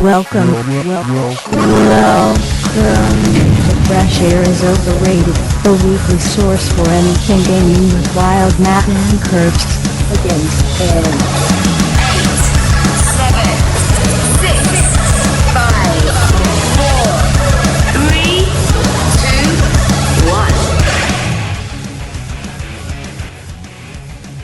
Welcome. The Fresh Air is Overrated, a weekly source for anything gaming with wild Matt and Curbs against Aaron. 8, 7, 6, 5, 4, 3, 2, 1.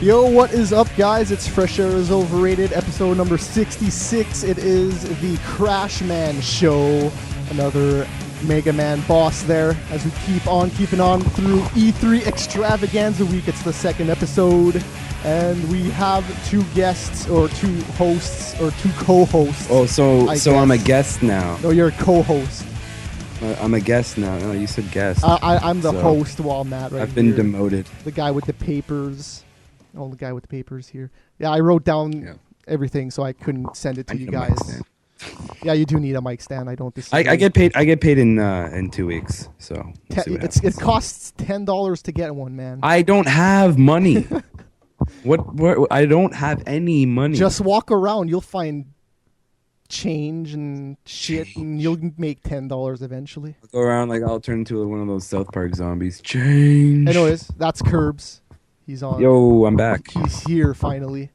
Yo, what is up, guys? It's Fresh Air is Overrated, episode number 66. It is the Crashman show. Another Mega Man boss there as we keep on keeping on through E3 Extravaganza Week. It's the second episode, and we have two guests, or two hosts, or two co-hosts. Oh, so I'm a guest now. No, you're a co-host. I'm a guest now. No, you said guest. I'm the host while Matt right I've been here. demoted. The guy with the papers. Oh, the guy with the papers here. Yeah, I wrote down everything, so I couldn't send it to you guys. Yeah, you do need a mic stand. I don't disagree. I get paid. I get paid in 2 weeks. So we'll see what happens. It costs $10 to get one, man. I don't have money. What? I don't have any money. Just walk around. You'll find change and shit, and you'll make $10 eventually. I'll go around like I'll turn into one of those South Park zombies. Change. Anyways, that's Curbs. He's on. Yo, I'm back. He's here finally.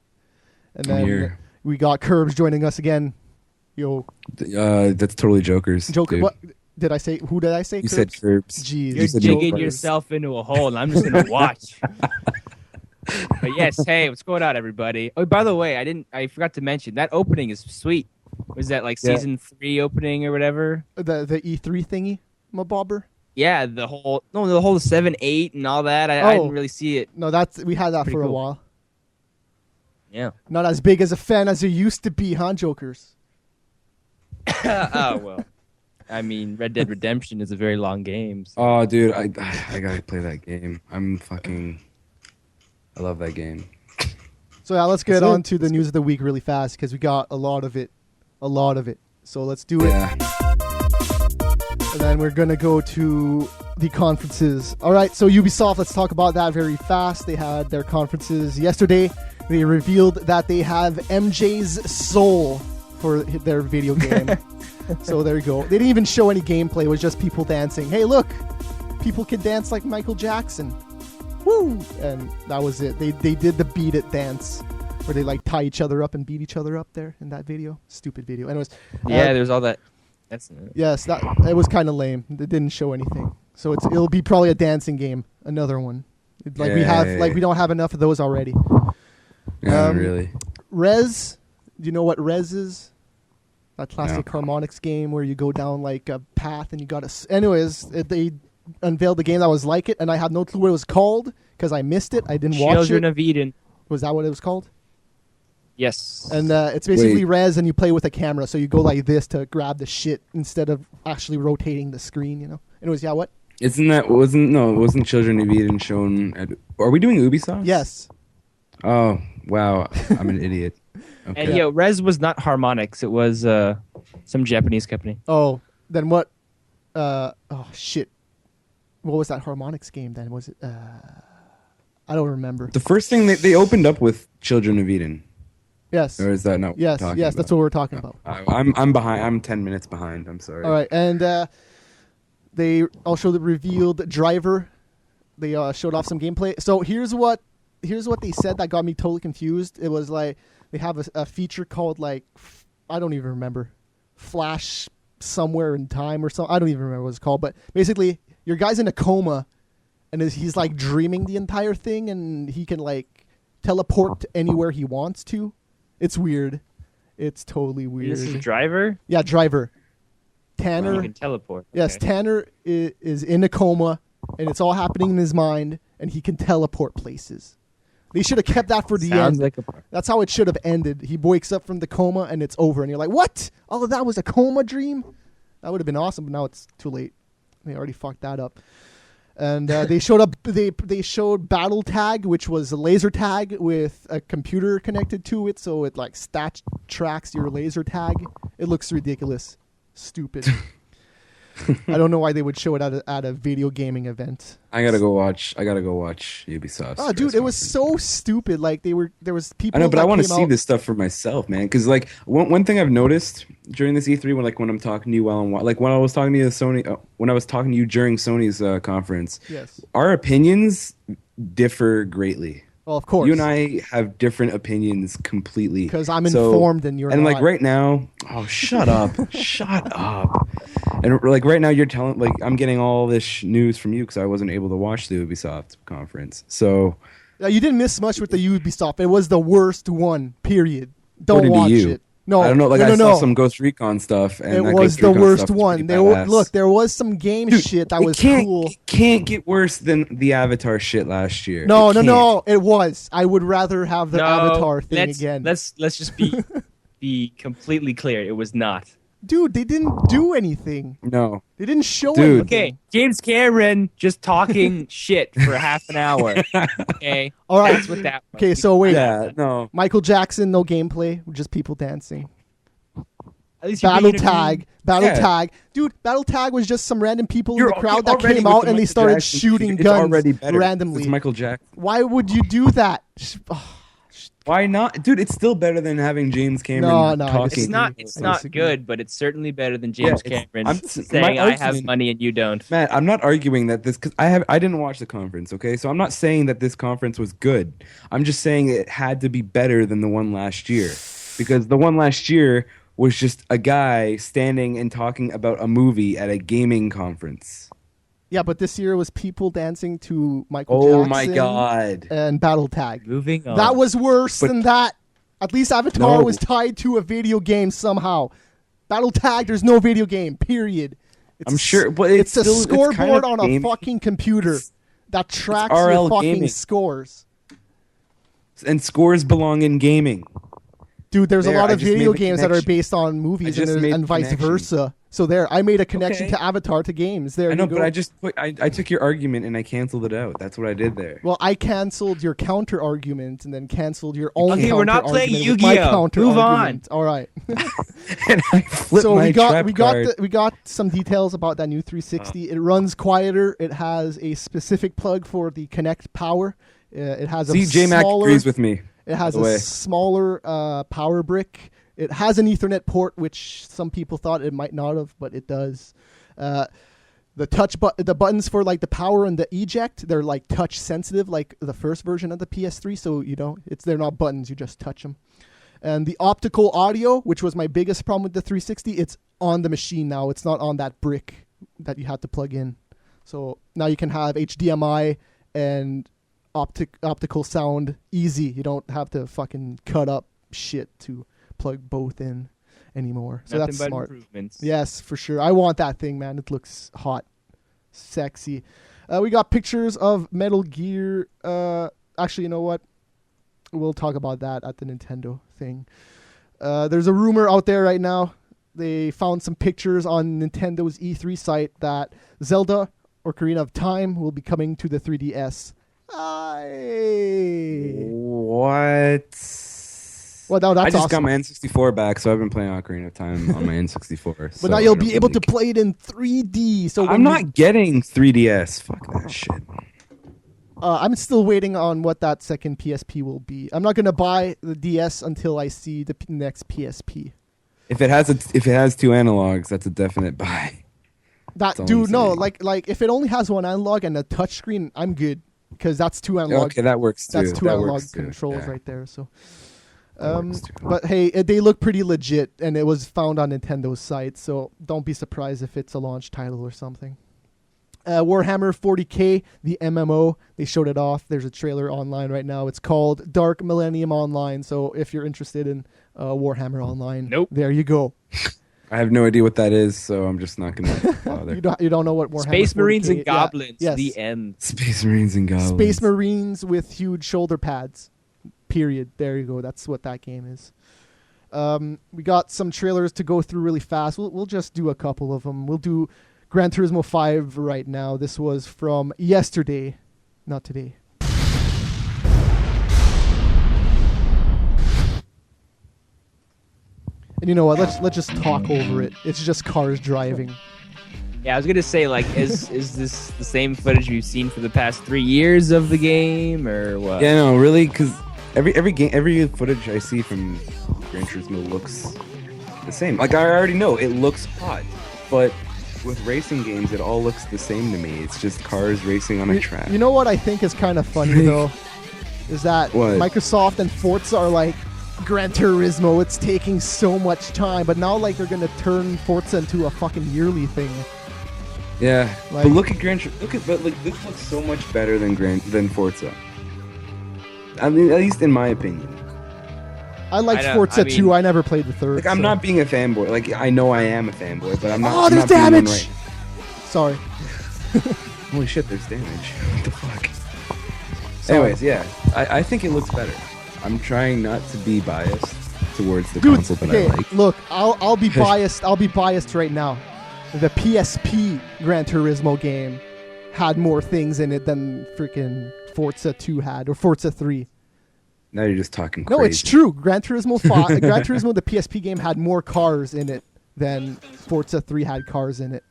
And I'm then here. we got Curbs joining us again. Yo. That's totally Joker's. Joker. Dude. What did I say? Who did I say? You said Curbs. Jeez. You You're said digging Joker. yourself into a hole, and I'm just gonna watch. But yes, hey, what's going on, everybody? Oh, by the way, I forgot to mention that opening is sweet. Was that like season 3 opening or whatever? The E3 thingy, my bobber. Yeah, the whole 7-8 and all that. I didn't really see it. No, we had that Pretty for a cool. while. Yeah. Not as big as a fan as you used to be, huh, Jokers? Oh well. I mean, Red Dead Redemption is a very long game. So. Oh, dude, I gotta play that game. I love that game. So yeah, let's get on to the news of the week really fast because we got a lot of it. So let's do it. Yeah. And then we're going to go to the conferences. All right, so Ubisoft, let's talk about that very fast. They had their conferences yesterday. They revealed that they have MJ's Soul for their video game. So there you go. They didn't even show any gameplay. It was just people dancing. Hey, look, people can dance like Michael Jackson. Woo! And that was it. They did the Beat It dance where they like tie each other up and beat each other up there in that video. Stupid video. Anyways. Yeah, there's all that. Yes, it was kind of lame. They didn't show anything. So it'll be probably a dancing game. Another one. We don't have enough of those already. Yeah, really. Rez, do you know what Rez is? That classic harmonics game where you go down like a path and you got to... Anyways, they unveiled the game that was like it, and I had no clue what it was called because I missed it. I didn't watch it. Children of Eden. Was that what it was called? Yes. And it's basically Rez, and you play with a camera, so you go like this to grab the shit instead of actually rotating the screen, you know? Anyways, yeah, what? Wasn't Children of Eden shown at... Are we doing Ubisoft? Yes. Oh, wow. I'm an idiot. Okay. And Rez was not Harmonix. It was some Japanese company. Oh, then what? Shit. What was that harmonics game then? Was it? I don't remember. The first thing they opened up with Children of Eden. Yes. Or is that not what Yes, we're talking yes, about? that's what we're talking about. I'm behind. I'm 10 minutes behind. I'm sorry. All right, and they also revealed Driver. They showed off some gameplay. So here's what they said that got me totally confused. It was like they have a feature called like I don't even remember, Flash somewhere in time or something. I don't even remember what it's called. But basically, your guy's in a coma, and he's like dreaming the entire thing, and he can like teleport to anywhere he wants to. It's weird. It's totally weird. This is Driver? Yeah, Driver. Tanner. You can teleport. Yes, Okay. Tanner is in a coma, and it's all happening in his mind, and he can teleport places. They should have kept that for the Sounds end. like That's how it should have ended. He wakes up from the coma, and it's over, and you're like, what? All of that was a coma dream? That would have been awesome, but now it's too late. They already fucked that up. And they showed up. They showed Battle Tag, which was a laser tag with a computer connected to it, so it like stat tracks your laser tag. It looks ridiculous, stupid. I don't know why they would show it at a video gaming event. I gotta go watch Ubisoft. Oh, dude, it was so stupid. Like there was people. I know, but that I want to came see out- this stuff for myself, man. Because like one thing I've noticed during this E3, when I'm talking to you like when I was talking to you when I was talking to you during Sony's conference, Yes. our opinions differ greatly. Well, of course. You and I have different opinions completely. Because I'm informed and you're and not. like right now, oh, shut up, shut up. And like right now, you're telling like I'm getting all this news from you because I wasn't able to watch the Ubisoft conference. So Yeah, you didn't miss much with the Ubisoft. It was the worst one. Period. Don't according to watch you. it. No, I don't know. Like no, I no. saw some Ghost Recon stuff, and It that was Ghost the Recon worst stuff was one. pretty badass. Look, there was some game Dude, shit that it was can't, cool. It can't get worse than the Avatar shit last year. No, It no, can't. no. It was. I would rather have the No, Avatar thing let's, again. Let's just be completely clear. It was not. Dude, they didn't do anything. No. They didn't show Dude. anything. Okay, James Cameron just talking shit for half an hour. Okay, All right. that's what that. Was. Okay, so wait. Yeah. No. Michael Jackson, no gameplay, just people dancing. At least you're Battle being tag, tag, dude. Battle tag was just some random people in the crowd that already came with out the and they Michael started Jackson shooting shit, guns it's already better. randomly. It's Michael Jackson. Why would you do that? Why not, dude? It's still better than having James Cameron No, I talking. disagree. It's I not disagree. good, but it's certainly better than James Yeah, it's- Cameron I'm- saying my I have argument- money and you don't. Matt, I'm not arguing that this because I didn't watch the conference. Okay, so I'm not saying that this conference was good. I'm just saying it had to be better than the one last year, because the one last year was just a guy standing and talking about a movie at a gaming conference. Yeah, but this year was people dancing to Michael Oh Jackson. my god! And battle tag. Moving on. That was worse But- than that. At least Avatar No. was tied to a video game somehow. Battle tag, there's no video game. Period. It's I'm a sure, s- but it's it's a still- it's scoreboard kind of on a game- fucking computer that tracks RL your fucking gaming. scores. And scores belong in gaming. Dude, there's There, a lot I of just made video the games that are connection. based on movies just and, made and the vice connection. versa. So there, I made a connection Okay. to Avatar to games. There I know, you go. but I took your argument and I canceled it out. That's what I did there. Well, I canceled your counter argument and then canceled your own. Okay, we're not playing counter-argument with my Yu-Gi-Oh! counter Move on. argument. All right. And I flipped So my we got trap card. we got some details about that new 360. It runs quieter. It has a specific plug for the Kinect power. It has See, a J-Mac smaller. agrees with me. It has by the way. a smaller power brick. It has an Ethernet port, which some people thought it might not have, but it does. The the buttons for like the power and the eject, they're like touch sensitive, like the first version of the PS3. So they're not buttons; you just touch them. And the optical audio, which was my biggest problem with the 360, it's on the machine now. It's not on that brick that you had to plug in. So now you can have HDMI and optical sound easy. You don't have to fucking cut up shit to plug both in anymore. So Nothing that's but smart. improvements. Yes, for sure. I want that thing, man. It looks hot, sexy. We got pictures of Metal Gear. Actually, you know what? We'll talk about that at the Nintendo thing. There's a rumor out there right now. They found some pictures on Nintendo's E3 site that Zelda Ocarina of Time will be coming to the 3DS. What? Well, no, that's I just awesome. got my N64 back, so I've been playing Ocarina of Time on my N64. But now you'll be able to play it in 3D. So when I'm not getting 3DS. Fuck that shit. I'm still waiting on what that second PSP will be. I'm not gonna buy the DS until I see the next PSP. If it has two analogs, that's a definite buy. That That's all dude, I'm no, saying. like if it only has one analog and a touchscreen, I'm good because that's two analog. Okay, that works too. That's two That analog works too. controls Yeah. right there. So, That works too. but hey, they look pretty legit, and it was found on Nintendo's site. So don't be surprised if it's a launch title or something. Warhammer 40K, the MMO, they showed it off. There's a trailer online right now. It's called Dark Millennium Online. So if you're interested in Warhammer Online, Nope. there you go. I have no idea what that is, so I'm just not gonna bother. You don't know what Warhammer Space Marines 40K and yeah, Goblins. yes. The end. Space Marines and Goblins. Space Marines with huge shoulder pads. Period. There you go. That's what that game is. We got some trailers to go through really fast. We'll just do a couple of them. We'll do Gran Turismo 5 right now. This was from yesterday, not today. And you know what? Let's just talk over it. It's just cars driving. Yeah, I was gonna say, like, is this the same footage we've seen for the past 3 years of the game, or what? Yeah, no, really, because every footage I see from Gran Turismo looks the same. Like, I already know it looks hot, but with racing games, it all looks the same to me. It's just cars racing on a track. You know what I think is kind of funny though, is that What? Microsoft and Forza are like, Gran Turismo, it's taking so much time, but now like they're gonna turn Forza into a fucking yearly thing. Yeah, Like- but look at but like this looks so much better than Forza. I mean, at least in my opinion. I liked I know, Forza I mean- too. I never played the third. Like, I'm so- not being a fanboy. Like, I know I am a fanboy, but I'm not. Oh, I'm there's not being one damage. right. Sorry. Holy shit, there's damage. What the fuck? Sorry. Anyways, yeah, I think it looks better. I'm trying not to be biased towards the Dude, console that okay, I like. look, I'll be biased. I'll be biased right now. The PSP Gran Turismo game had more things in it than freaking Forza 2 had, or Forza 3. Now you're just talking crazy. No, it's true. Gran Turismo 5, Gran Turismo, the PSP game, had more cars in it than Forza 3 had cars in it.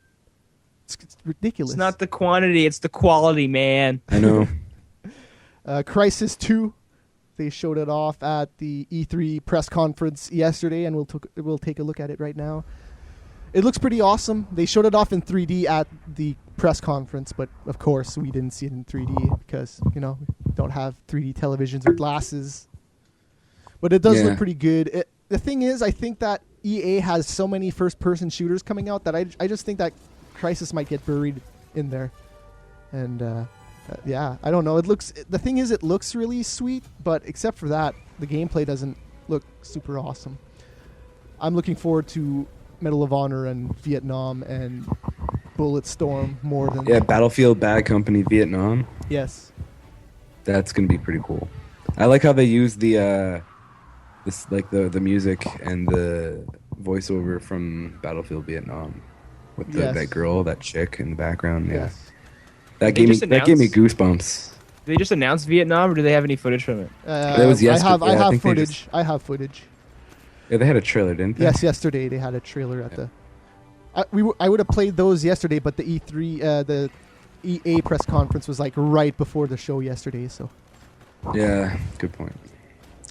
It's ridiculous. It's not the quantity, it's the quality, man. I know. Crisis 2, they showed it off at the E3 press conference yesterday, and we'll take a look at it right now. It looks pretty awesome. They showed it off in 3D at the press conference, but of course we didn't see it in 3D because, we don't have 3D televisions or glasses. But it does Yeah. look pretty good. The thing is, I think that EA has so many first-person shooters coming out that I just think that Crisis might get buried in there. And yeah, I don't know. The thing is, it looks really sweet, but except for that, the gameplay doesn't look super awesome. I'm looking forward to Medal of Honor and Vietnam and Bulletstorm more than Battlefield Bad Company Vietnam. yes. That's gonna be pretty cool. I like how they use the the music and the voiceover from Battlefield Vietnam with Yes. that girl, that chick in the background. Yeah, Yes. that They gave me just goosebumps. Did they just announce Vietnam, or do they have any footage from it? That was yesterday. I I have think they footage. just- I have footage. Yeah, they had a trailer, didn't they? Yes, yesterday they had a trailer at the. I would have played those yesterday, but the E3, the EA press conference was like right before the show yesterday. So Yeah, good point.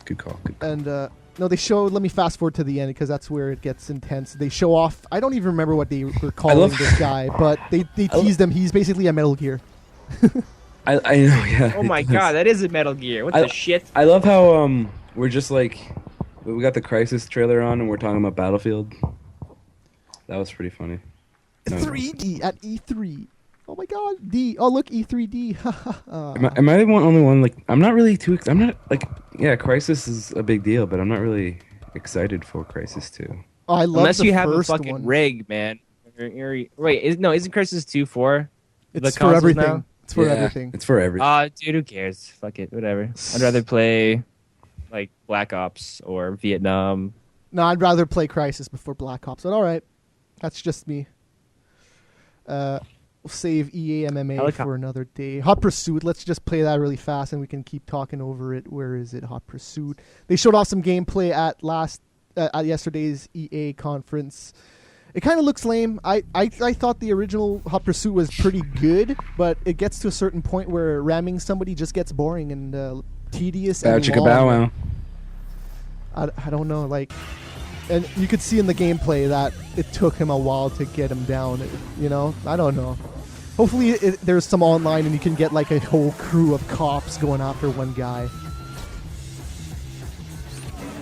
Good call. Good call. and no, they showed. Let me fast forward to the end because that's where it gets intense. They show off. I don't even remember what they were calling love- this guy, but they teased him. He's basically a Metal Gear. I know. Yeah. Oh my it does. god, that is a Metal Gear. What I- the shit? I love how we're just like we got the Crisis trailer on and we're talking about Battlefield. That was pretty funny. No. 3D at E3. Oh my God, D. Oh look, E3D. Am I the only one? Like, I'm not really too. I'm not like. Yeah, Crisis is a big deal, but I'm not really excited for Crisis 2. Oh, I love Unless the you have a first fucking one. rig, man. Wait, isn't Crisis 2 for the It's for consoles everything. now? It's for Yeah, everything. It's for everything. Dude, who cares? Fuck it, whatever. I'd rather play like Black Ops or Vietnam. No, I'd rather play Crisis before Black Ops. But all right, that's just me. We'll save EA MMA Helicopter. for another day. Hot Pursuit. Let's just play that really fast, and we can keep talking over it. Where is it? Hot Pursuit. They showed off some gameplay at yesterday's EA conference. It kind of looks lame. I thought the original Hot Pursuit was pretty good, but it gets to a certain point where ramming somebody just gets boring and tedious Bow and chicka long. bow wow. I don't know, like, and you could see in the gameplay that it took him a while to get him down. I don't know. Hopefully, there's some online and you can get like a whole crew of cops going after one guy.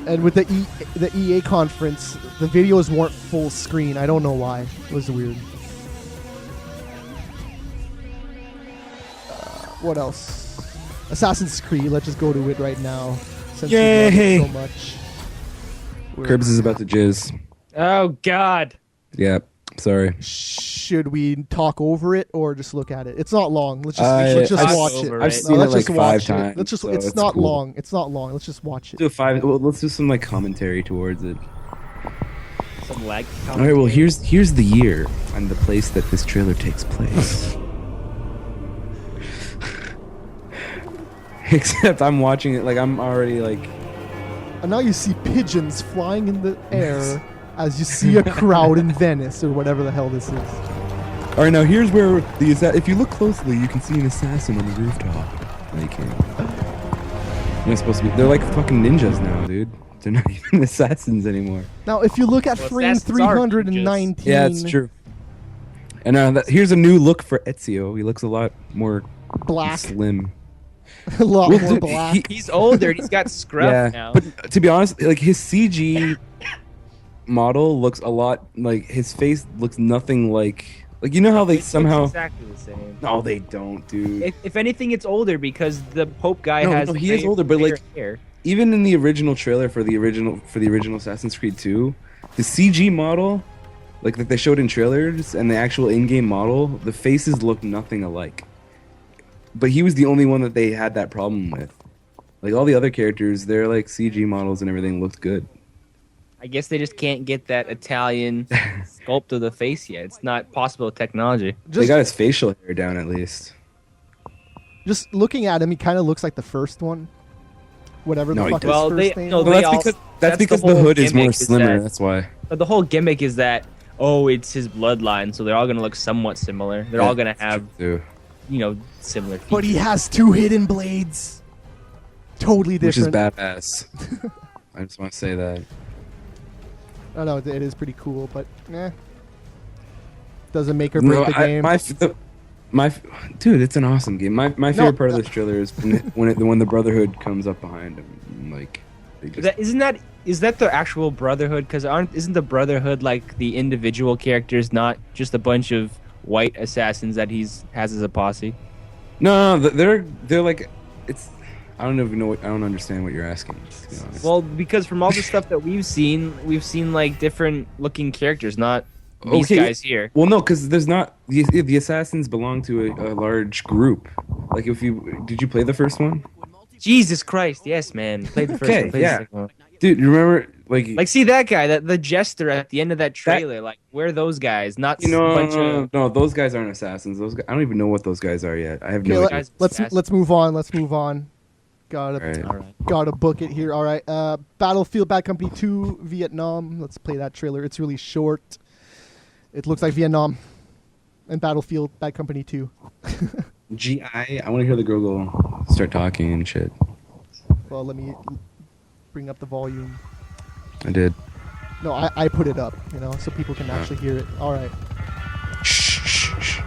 And with the EA conference, the videos weren't full screen. I don't know why. It was weird. What else? Assassin's Creed. Let's just go to it right now. Since we love Yay! it so much. Curbs is about to jizz. Oh god. Yeah, sorry. Should we talk over it or just look at it? It's not long. Let's just I've watch it. over I've it. seen let's it just like watch 5 it. times. Let's just. so It's not cool. long. It's not long. Let's just watch it. Let's do 5. Well, let's do some like commentary towards it. Some lag. All right. Well, here's the year and the place that this trailer takes place. Except I'm watching it like I'm already like. And now you see pigeons flying in the air as you see a crowd in Venice or whatever the hell this is. All right, now here's where if you look closely, you can see an assassin on the rooftop. No, you can't. You're not supposed to be. They're like fucking ninjas now, dude. They're not even assassins anymore. Now, if you look at frame assassins are 319, Yeah, it's true. And here's a new look for Ezio. He looks a lot more black, slim. a lot Well, more dude, black. He's older. He's got scruff now. But to be honest, like his CG model looks a lot like his face looks nothing like you know how they It somehow. looks exactly the same. No, they don't, dude. If anything, it's older because the Pope guy has. No, he is older, but like hair. even in the original trailer for the original Assassin's Creed 2, the CG model, like that they showed in trailers, and the actual in-game model, the faces look nothing alike. But he was the only one that they had that problem with. Like all the other characters, their like CG models and everything looked good. I guess they just can't get that Italian sculpt of the face yet. It's not possible with technology. They got his facial hair down at least. Just looking at him, he kind of looks like the first one. Whatever No, the he fuck his doesn't. Well, first they- name no, was. Well, they that's all- because that's the the whole hood is more gimmick is slimmer. that- That's why. But the whole gimmick is that, it's his bloodline, so they're all going to look somewhat similar. They're all going to have, Too. similar features. But he has 2 hidden blades. Totally Which is different. badass. I just want to say that. I know it is pretty cool, but doesn't make or break the game. Dude, it's an awesome game. My favorite part of this trailer is when the Brotherhood comes up behind him, like they just. Is that the actual Brotherhood? Because isn't the Brotherhood like the individual characters, not just a bunch of white assassins that has as a posse? No, they're like it's. I don't even know. I don't understand what you're asking. To be honest. Well, because from all the stuff that we've seen like different looking characters, not these guys here. Well, no, because there's not the assassins belong to a large group. Like did you play the first one? Jesus Christ, yes, man. Played the first Okay, one. Played the yeah. second one. Dude, you remember Like, see that guy, the jester at the end of that trailer. Like, where are those guys? Not a bunch of. No, those guys aren't assassins. Those guys, I don't even know what those guys are yet. I have no Okay, idea. let's move on. Let's move on. Gotta All right. gotta book it here. All right. Battlefield Bad Company 2 Vietnam. Let's play that trailer. It's really short. It looks like Vietnam and Battlefield Bad Company 2. I want to hear the girl go start talking and shit. Well, let me bring up the volume. I did. No, I put it up, so people can actually hear it. All right. Shh, shh, shh.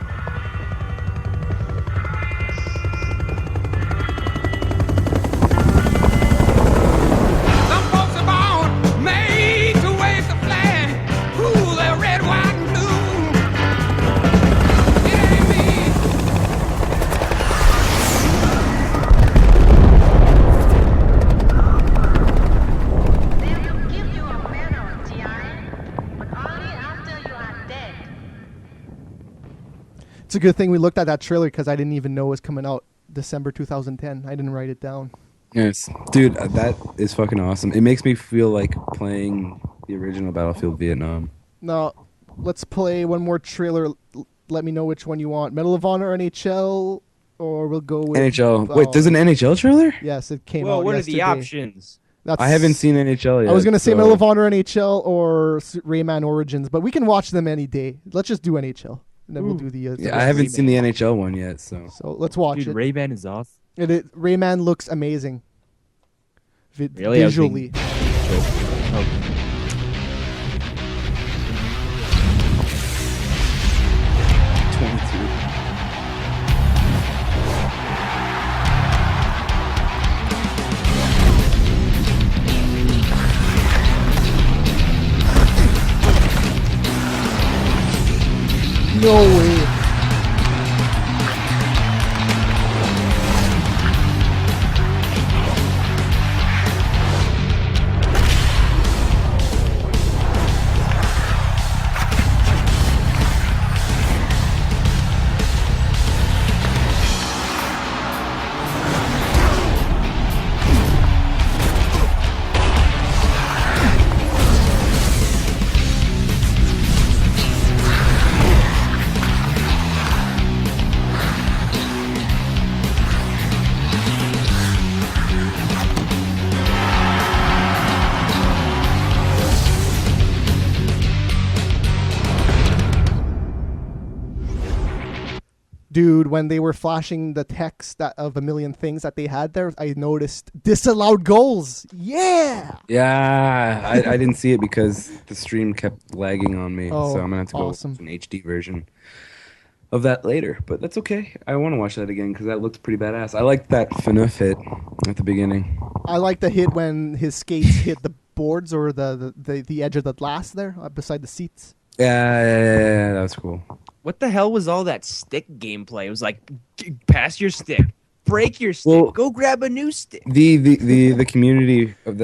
Some folks are born made to wave the flag. Ooh, they're red, white, and blue. It ain't me. They will give you a medal, G.I., but only after you are dead. It's a good thing we looked at that trailer because I didn't even know it was coming out December 2010. I didn't write it down. Yes, dude, that is fucking awesome. It makes me feel like playing the original Battlefield Vietnam. Now, let's play one more trailer. Let me know which one you want. Medal of Honor, NHL, or we'll go with NHL. Wait, there's an NHL trailer? Yes, it came Well, out what are yesterday. the options? That's, I haven't seen NHL yet. I was gonna say so- Medal of Honor, NHL, or Rayman Origins, but we can watch them any day. Let's just do NHL, and then we'll do the. Yeah, I haven't seen the NHL one yet, so. So let's watch Dude, it. Ray-Ban is off. Rayman looks amazing. Really? I was Visually. No way. Dude, when they were flashing the text of a million things that they had there, I noticed disallowed goals. Yeah. Yeah, I didn't see it because the stream kept lagging on me, Oh, so I'm gonna have to go awesome. with an HD version of that later. But that's okay. I want to watch that again because that looked pretty badass. I liked that FNUF hit at the beginning. I like the hit when his skates hit the boards or the edge of the glass there beside the seats. Yeah, that was cool. What the hell was all that stick gameplay? It was like, pass your stick, break your stick, Well, go grab a new stick. The community of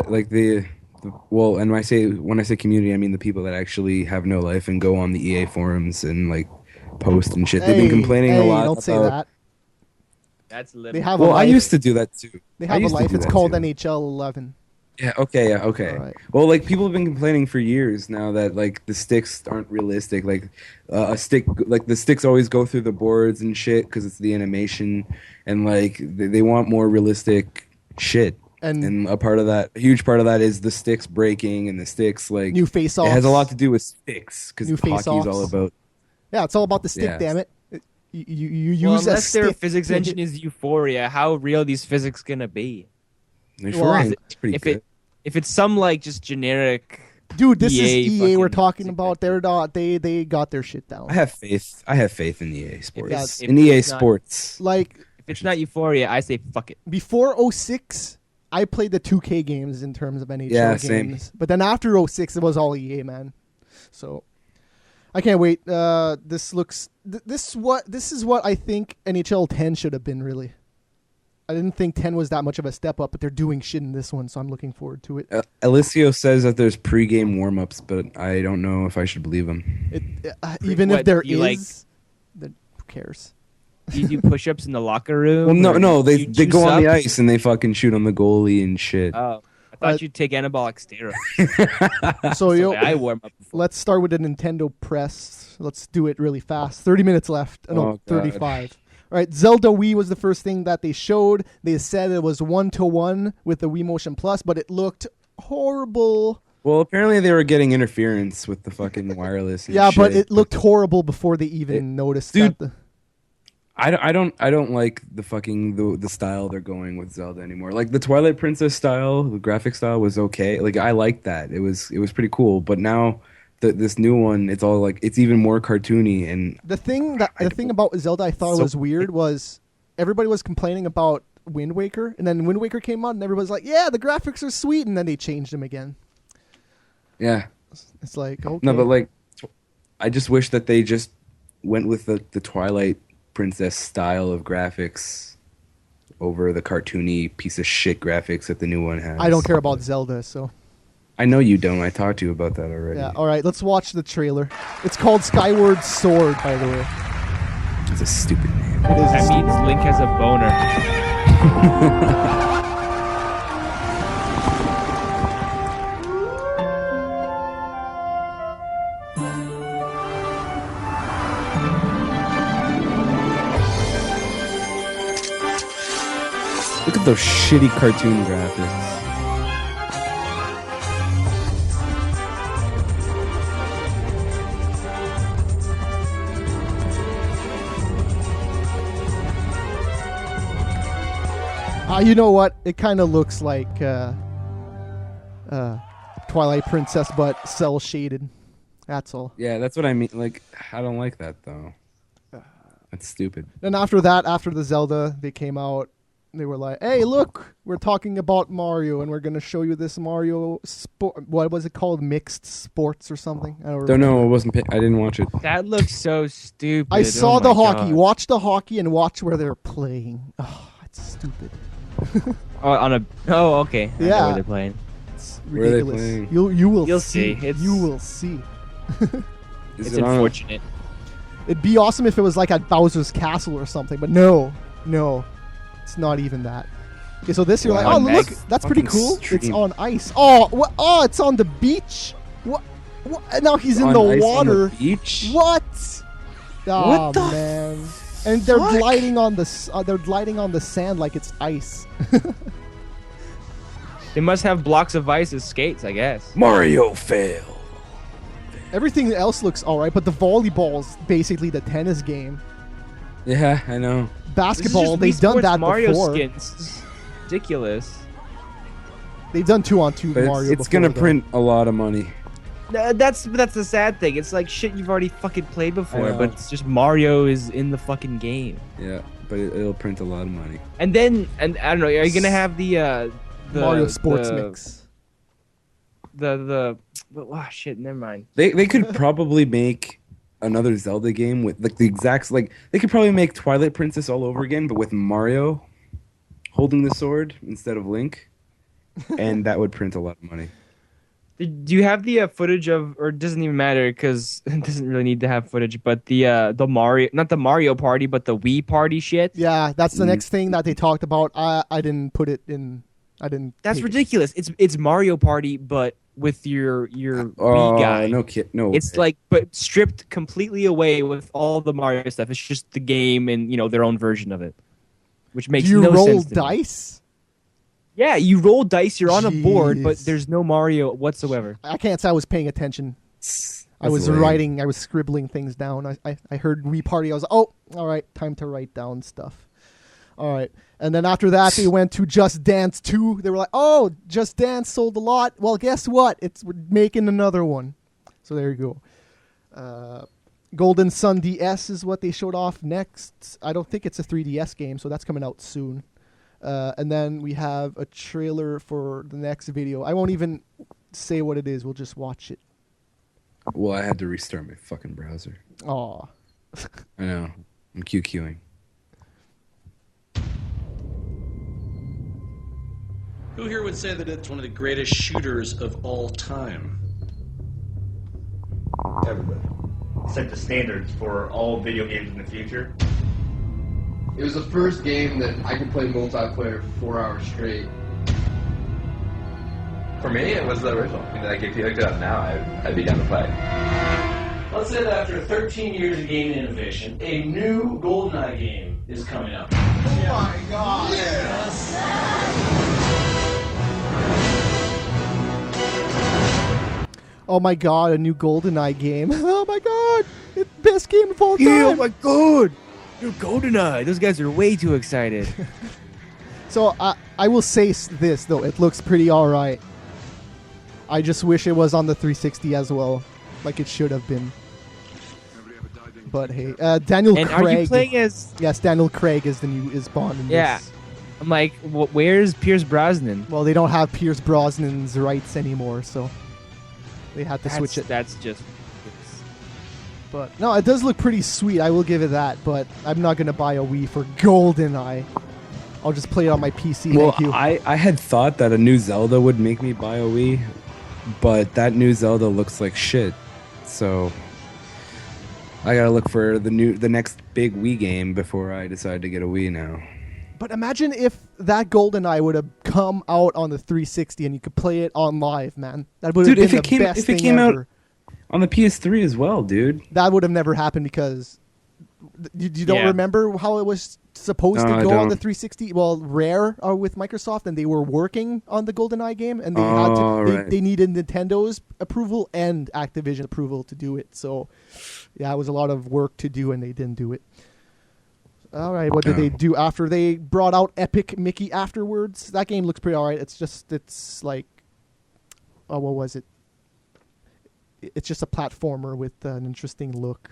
well, and when I say community, I mean the people that actually have no life and go on the EA forums and like post and shit. They've been complaining a lot. Don't say that. That's They living. have a Well, I life. used to do that too. They I have a used to life. do It's that called too. NHL 11. Yeah, okay. All right. Well, like people have been complaining for years now that like the sticks aren't realistic. Like a stick, like the sticks always go through the boards and shit because it's the animation, and like they want more realistic shit. And a huge part of that is the sticks breaking and the sticks like New face-offs. It has a lot to do with sticks because New hockey's all face-offs. about. Yeah, it's all about the stick. Yeah. Damn it! You Well, use a unless their stick physics to engine hit- is Euphoria, how real these physics gonna be? They Well, sure it's pretty if good. if it's some like just generic, Dude, this EA is EA we're fucking talking stick about. They're not. They got their shit down. I have faith. I have faith in EA Sports. If In EA it's not- Sports. Like if it's not Euphoria, I say fuck it. before 06, I played the 2K games in terms of NHL Yeah, games. same. But then after 06, it was all EA, man. So I can't wait. This looks. This is what I think NHL 10 should have been. Really, I didn't think 10 was that much of a step up, but they're doing shit in this one, so I'm looking forward to it. Alicio says that there's pre-game warm-ups, but I don't know if I should believe him. Even What, if there you like- is, then who cares? Do you do push-ups in the locker room? Well, or no, do you they go juice on the up? ice and they fucking shoot on the goalie and shit. Oh, I thought you'd take anabolic steroids. So yo, I warm up. Before. let's start with the Nintendo press. Let's do it really fast. 30 minutes left. No, Oh, God. 35. All right, Zelda Wii was the first thing that they showed. They said it was 1-to-1 with the Wii Motion Plus, but it looked horrible. Well, apparently they were getting interference with the fucking wireless. And Yeah, but shit. it looked horrible before they even noticed dude, that. I don't like the fucking the style they're going with Zelda anymore. Like the Twilight Princess style, the graphic style was okay. Like I liked that. It was pretty cool. But now this new one, it's all like it's even more cartoony. And The thing about Zelda I thought So- was weird was everybody was complaining about Wind Waker, and then Wind Waker came out, and everybody's like, "Yeah, the graphics are sweet," and then they changed them again. yeah, It's like, okay. no, but like I just wish that they just went with the Twilight Princess style of graphics over the cartoony piece of shit graphics that the new one has. I don't care about Zelda, so I know you don't. I talked to you about that already. yeah. All right, let's watch the trailer. It's called Skyward Sword, by the way. It's a stupid name. It is. That means Link has a boner. Look at those shitty cartoon graphics. You know what? It kind of looks like Twilight Princess, but cell shaded. That's all. Yeah, that's what I mean. Like, I don't like that though. That's stupid. And after that, after the Zelda, they came out. They were like, "Hey, look, we're talking about Mario, and we're gonna show you this Mario sport. What was it called? Mixed sports or something? I Don't know. It wasn't. I didn't watch it. That looks so stupid. I saw Oh the my hockey. God. Watch the hockey and watch where they're playing. Oh, it's stupid. Oh, on a. Oh, okay. I know Yeah. where they're playing. It's Where are they ridiculous. playing? You will You'll see. see. It's- You will see. Is It's it on? unfortunate. It'd be awesome if it was like at Bowser's Castle or something, but no, it's not even that. Okay, so this you're Wow. like, oh On look, Max that's pretty fucking cool. stream. It's on ice. Oh, what? Oh, it's on the beach. What? And now he's in On the ice on water. the beach. What? Oh What the man! And they're fuck? gliding on the they're gliding on the sand like it's ice. They must have blocks of ice as skates, I guess. Mario fail. Everything else looks all right, but the volleyball's basically the tennis game. Yeah, I know. Basketball, This is they've just Wii done Sports that Mario before. skins. This is ridiculous. They've done 2-on-2 But Mario it's before, gonna though. print a lot of money. That's the sad thing. It's like shit you've already fucking played before, know. but it's just Mario is in the fucking game. Yeah, but it'll print a lot of money. And then, and I don't know, are you gonna have the Mario Sports the, Mix. Shit, never mind. They could probably make another Zelda game with like the exact they could probably make Twilight Princess all over again, but with Mario holding the sword instead of Link, and that would print a lot of money. Do you have the footage of, or it doesn't even matter because it doesn't really need to have footage, but the Mario, not the Mario Party, but the Wii Party shit? Yeah, that's the next thing that they talked about. I didn't put it in. I didn't. That's take it. ridiculous. It's Mario Party, but with your Wii guy. No kid, no. It's like, but stripped completely away with all the Mario stuff. It's just the game and their own version of it, which makes Do you no roll sense. to me. dice? Yeah, you roll dice. You're on a board, but Jeez. there's no Mario whatsoever. I can't say I was paying attention. I That's was lame. writing. I was scribbling things down. I heard Wii Party. I was all right, time to write down stuff. All right, and then after that they went to Just Dance 2. They were like, oh, Just Dance sold a lot. Well, guess what? We're making another one. So there you go. Golden Sun DS is what they showed off next. I don't think it's a 3DS game, so that's coming out soon. And then we have a trailer for the next video. I won't even say what it is. We'll just watch it. Well, I had to restart my fucking browser. Aw. I know. I'm QQing. Who here would say that it's one of the greatest shooters of all time? Everybody. Set the standards for all video games in the future. It was the first game that I could play multiplayer for 4 hours straight. For me, it was the original. I mean, like, if you looked it up now, I'd be down to play. Let's say that after 13 years of gaming innovation, a new GoldenEye game is coming up. Oh my god! Oh my god, a new GoldenEye game. Oh my god! It's the best game of all time! Yeah, oh my god! Dude, GoldenEye. Those guys are way too excited. So I will say this, though. It looks pretty alright. I just wish it was on the 360 as well. Like it should have been. But hey, Daniel And Craig. are you playing as... Yes, Daniel Craig is Bond in Yeah. this. I'm like, where's Pierce Brosnan? Well, they don't have Pierce Brosnan's rights anymore, so they had to switch it. That's just... But no, it does look pretty sweet. I will give it that. But I'm not gonna buy a Wii for GoldenEye. I'll just play it on my PC. Well, Thank you. I had thought that a new Zelda would make me buy a Wii, but that new Zelda looks like shit. So I gotta look for the next big Wii game before I decide to get a Wii now. But imagine if that GoldenEye would have come out on the 360 and you could play it on live, man. That would have Dude, been if the best it thing came ever. out on the PS3 as well, dude. That would have never happened because you don't Yeah. remember how it was supposed No, to I go on don't. the 360. Well, Rare with Microsoft, and they were working on the GoldenEye game, and they Oh, right. they needed Nintendo's approval and Activision approval to do it. So, yeah, it was a lot of work to do, and they didn't do it. All right, what did they do after they brought out Epic Mickey afterwards? That game looks pretty all right. It's like, oh, what was it? It's just a platformer with an interesting look.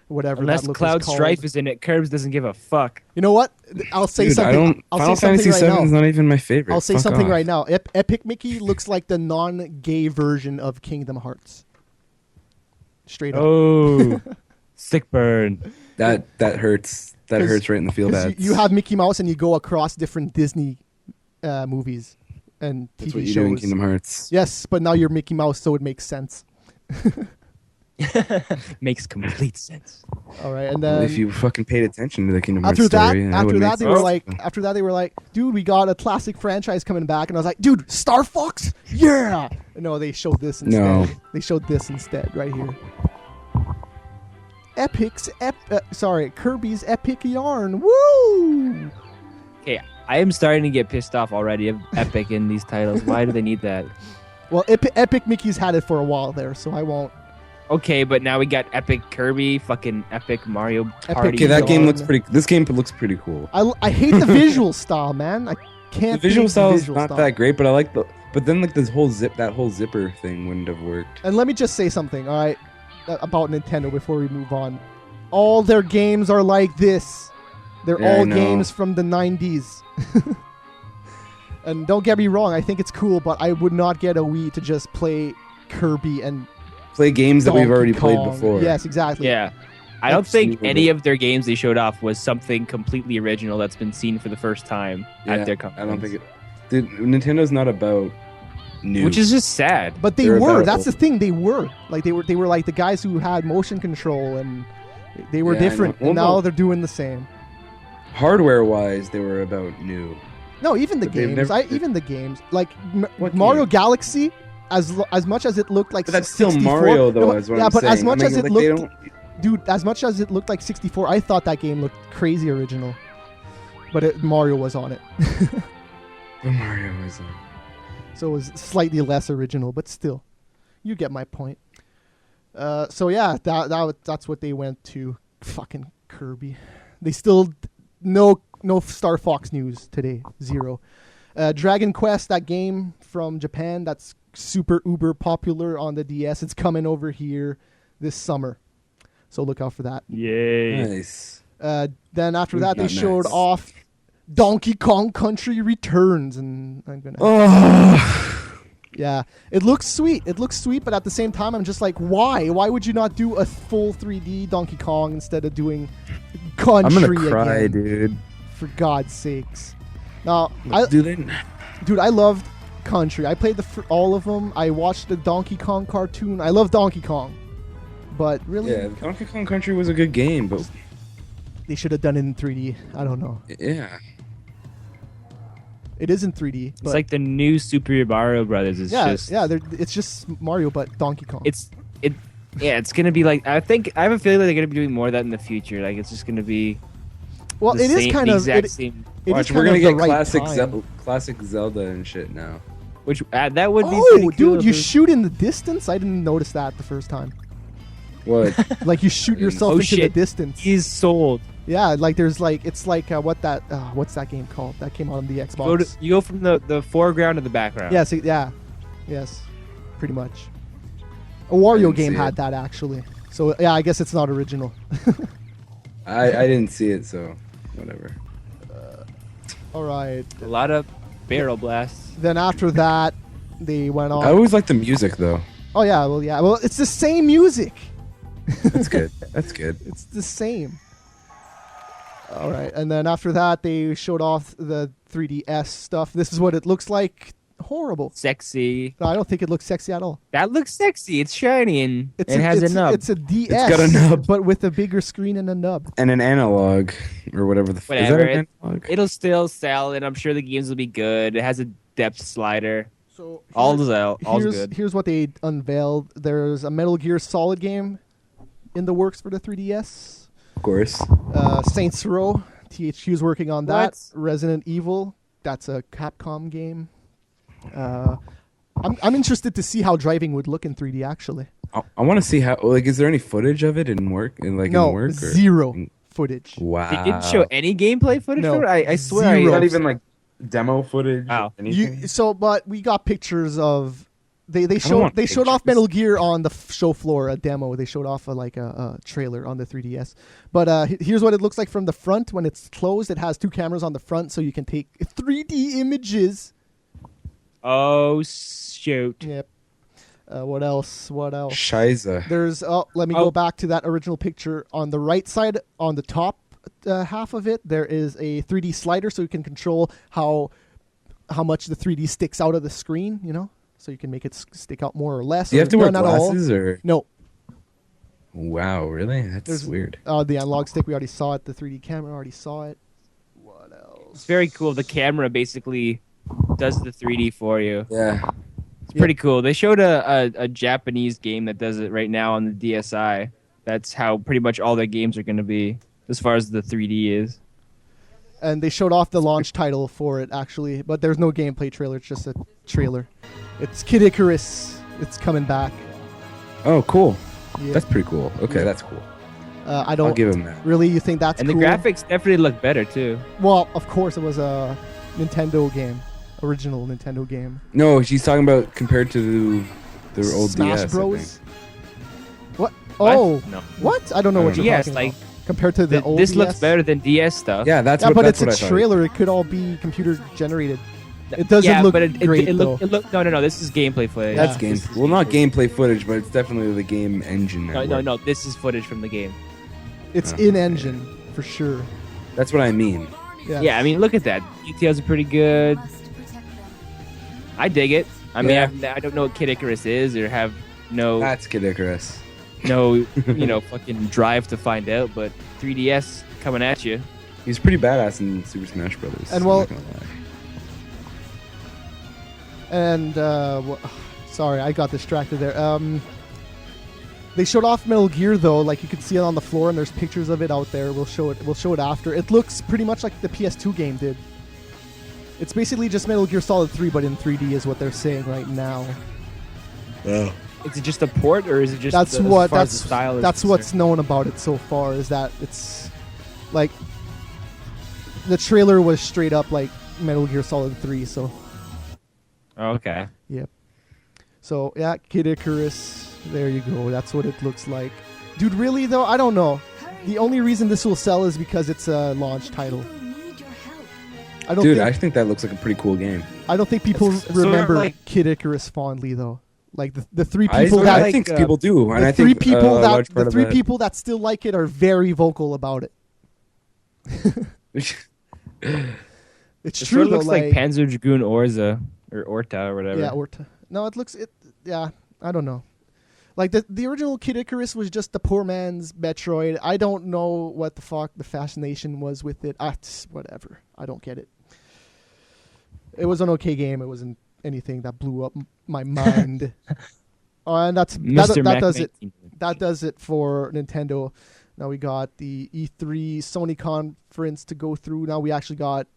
Whatever. Unless that look Cloud is called. Strife is in it, Curbs doesn't give a fuck. You know what? I'll say Dude, something. I'll Final say Fantasy something right VII is now. not even my favorite. I'll say Fuck something off. right now. Epic Mickey looks like the non-gay version of Kingdom Hearts. Straight up. Oh, sick burn. That hurts. That 'Cause- hurts right in the feel 'cause bad. you have Mickey Mouse and you go across different Disney movies and That's TV what you shows. do in Kingdom Hearts. Yes, but now you're Mickey Mouse, so it makes sense. Makes complete sense. All right, and Well, then if you fucking paid attention to the Kingdom Hearts after that, story, that would after make that they were sense. like, after that they were like, dude, we got a classic franchise coming back, and I was like, dude, Star Fox, yeah. No, they showed this instead. No. They showed this instead right here. Kirby's Epic Yarn. Woo! Okay, I am starting to get pissed off already of Epic in these titles. Why do they need that? Well, Epic Mickey's had it for a while there, so I won't Okay, but now we got Epic Kirby, fucking Epic Mario Party. Okay, that game Dawn. looks pretty. This game looks pretty cool. I hate the visual style, man. I can't. The visual dig style is visual not style. that great, but I like the. But then like that whole zipper thing wouldn't have worked. And let me just say something, all right, about Nintendo before we move on. All their games are like this. They're Yeah, I all know. games from the 90s. And don't get me wrong, I think it's cool, but I would not get a Wii to just play Kirby and Play games that we've Donkey already played Kong. before. Yes, exactly. Yeah. I don't think Absolutely. any of their games they showed off was something completely original that's been seen for the first time at their conference. I don't think it. Dude, Nintendo's not about new. Which is just sad. But they They're were. about That's the old. thing. They were like the guys who had motion control, and they were Yeah, I know. different. Well, And now no. they're doing the same. Hardware-wise, they were about new. No, even the But they've games. never- Even the games. Like What Mario game? Galaxy, as much as it looked like But that's still 64 Mario, though. No, is what yeah, I'm but saying. as much I mean, as it like, they looked, don't- dude, as much as it looked like 64, I thought that game looked crazy original. But Mario was on it, But Mario was. so it was slightly less original, but still, you get my point. So yeah, that's what they went to. Fucking Kirby. They still no Star Fox news today. 0. Dragon Quest, that game from Japan that's super uber popular on the DS. It's coming over here this summer, so look out for that. Yay. Nice. Then after that, they Not showed nice. off Donkey Kong Country Returns, and I'm gonna. Oh. Yeah, it looks sweet. It looks sweet, but at the same time, I'm just like, why? Why would you not do a full 3D Donkey Kong instead of doing Country I'm gonna cry, again? dude. For God's sakes. Now, Dude, dude, I loved Country. I played all of them. I watched the Donkey Kong cartoon. I love Donkey Kong, but really, yeah, Donkey Kong Country was a good game, but they should have done it in 3D. I don't know. yeah. It is in 3D. It's But like the new Super Mario Brothers. It's yeah, just it's just Mario, but Donkey Kong. it's gonna be like I have a feeling that they're gonna be doing more of that in the future. Like it's just gonna be well, the it is same- kind the of exact it, same. it is Watch, kind we're gonna of the get right classic time. Zelda and shit now. Which that would be Oh, pretty cool. dude, if you it was- shoot in the distance? I didn't notice that the first time. What? Like you shoot yourself Oh, into the shit. distance. He's sold. Yeah, like there's like it's like what's that game called? That came out on the Xbox. You go from the foreground to the background. Yes, yes, pretty much. A Wario Didn't game see had it. that actually. So yeah, I guess it's not original. I didn't see it, so whatever. All right. A lot of barrel blasts. Then after that, they went on. I always like the music though. Oh yeah, well, it's the same music. That's good. That's good. It's the same. All right, and then after that, they showed off the 3DS stuff. This is what it looks like. Horrible. Sexy. No, I don't think it looks sexy at all. That looks sexy. It's shiny and It's it has a nub. It's a DS, got a nub. but with a bigger screen and a nub. And an analog or whatever the. Whatever. Is that an analog? It'll still sell, and I'm sure the games will be good. It has a depth slider. So All's good. Here's what they unveiled. There's a Metal Gear Solid game in the works for the 3DS. Of course. Saints Row, THQ's working on that. What? Resident Evil, that's a Capcom game. I'm interested to see how driving would look in 3D. Actually, I want to see how. Like, is there any footage of it in work? In work? no, Or? zero footage. Wow. They didn't show any gameplay footage No, for it? I swear. zero. Not even like demo footage. Wow. Anything? But we got pictures of. They don't showed want off pictures. Metal Gear on the show floor, a demo. They showed off a trailer on the 3DS. But here's what it looks like from the front. When it's closed, it has two cameras on the front, so you can take 3D images. Oh, shoot. Yep. What else? Shiza. There's. Let me go back to that original picture. On the right side, on the top half of it, there is a 3D slider, so you can control how much the 3D sticks out of the screen. You know. So you can make it stick out more or less. Do you have to wear none at all. glasses or? No. Wow, really? That's There's- weird. The analog stick, we already saw it. The 3D camera, already saw it. What else? It's very cool. The camera basically does the 3D for you. Yeah. It's pretty cool. They showed a Japanese game that does it right now on the DSi. That's how pretty much all their games are going to be as far as the 3D is. And they showed off the launch title for it, actually. But there's no gameplay trailer. It's just a trailer. It's Kid Icarus. It's coming back. Oh, cool. Yeah. That's pretty cool. Okay, that's cool. I don't I'll give him that. really. You think that's And cool? the graphics definitely look better too. Well, of course, it was a Nintendo game, original Nintendo game. No, she's talking about compared to the old Smash DS. Bros. What? What? Oh, No. what? I don't know I what don't you're DS, talking like about. Compared to the old this DS? looks better than DS stuff. Yeah, that's Yeah, what. but that's it's what a I thought. trailer. It could all be computer generated. It doesn't yeah, look but it, great it, though. look, no. This is gameplay footage. Yeah. That's game. Well, not gameplay footage, but it's definitely the game engine. No. This is footage from the game. It's Oh, in engine for sure. That's what I mean. Yeah. Yeah, I mean, look at that. Details are pretty good. I dig it. I mean, Yeah. I don't know what Kid Icarus is, or have no That's Kid Icarus. fucking drive to find out. But 3DS coming at you. He's pretty badass in Super Smash Brothers. And I'm well- not gonna lie. And sorry, I got distracted there. They showed off Metal Gear though, like you could see it on the floor, and there's pictures of it out there. We'll show it after. It looks pretty much like the PS2 game did. It's basically just Metal Gear Solid 3, but in 3D is what they're saying right now. Oh. Is it just a port, or is it just That's as what far as the style is that's what's concerned? known about it so far, is that it's like the trailer was straight up like Metal Gear Solid 3. So Oh, okay. yep. So yeah, Kid Icarus. There you go. That's what it looks like. Dude, really though, I don't know. The only reason this will sell is because it's a launch title. I don't Dude, think I think that looks like a pretty cool game. I don't think people It's sort of remember like- Kid Icarus fondly though. Like the three I, people I that think people do, and the I three think people a that large the part three of people that still like it are very vocal about it. it. It's It true sort of though. looks like Panzer Dragoon Orza or Orta or whatever. Yeah, no, it looks it. Yeah, I don't know. Like the original Kid Icarus was just the poor man's Metroid. I don't know what the fuck the fascination was with it. Whatever. I don't get it. It was an okay game. It wasn't anything that blew up my mind. And that Mac does it. 19. That does it for Nintendo. Now we got the E3 Sony conference to go through. Now we actually got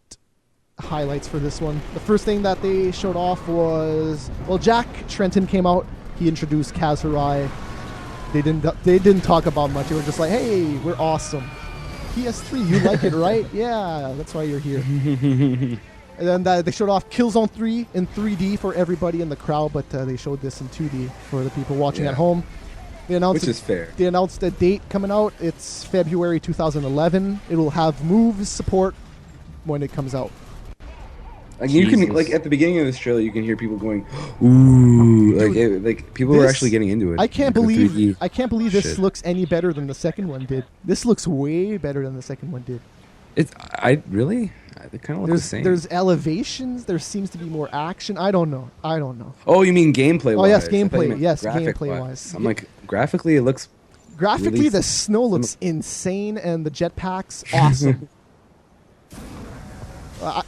highlights for this one. The first thing that they showed off was, well, Jack Trenton came out. He introduced Kaz Hirai. They didn't talk about much. They were just like, "Hey, we're awesome. PS3, you like it, right? Yeah, that's why you're here." And then they showed off Killzone 3 in 3D for everybody in the crowd, but they showed this in 2D for the people watching at home. They announced Which is fair. They announced a date coming out. It's February 2011. It will have moves support when it comes out. Like you can, Jesus. like at the beginning of this trailer, you can hear people going, "Ooh!" Like people were This- actually getting into it. I can't Like, the believe 3D this shit. looks any better than the second one did. This looks way better than the second one did. It kind of look the same. There's elevations. There seems to be more action. I don't know. Oh, you mean gameplay? Oh, yes, wise. I thought you gameplay. meant Yes, graphic gameplay-wise. I'm like, graphically, it looks. Graphically, Really the snow looks insane, and the jetpacks awesome.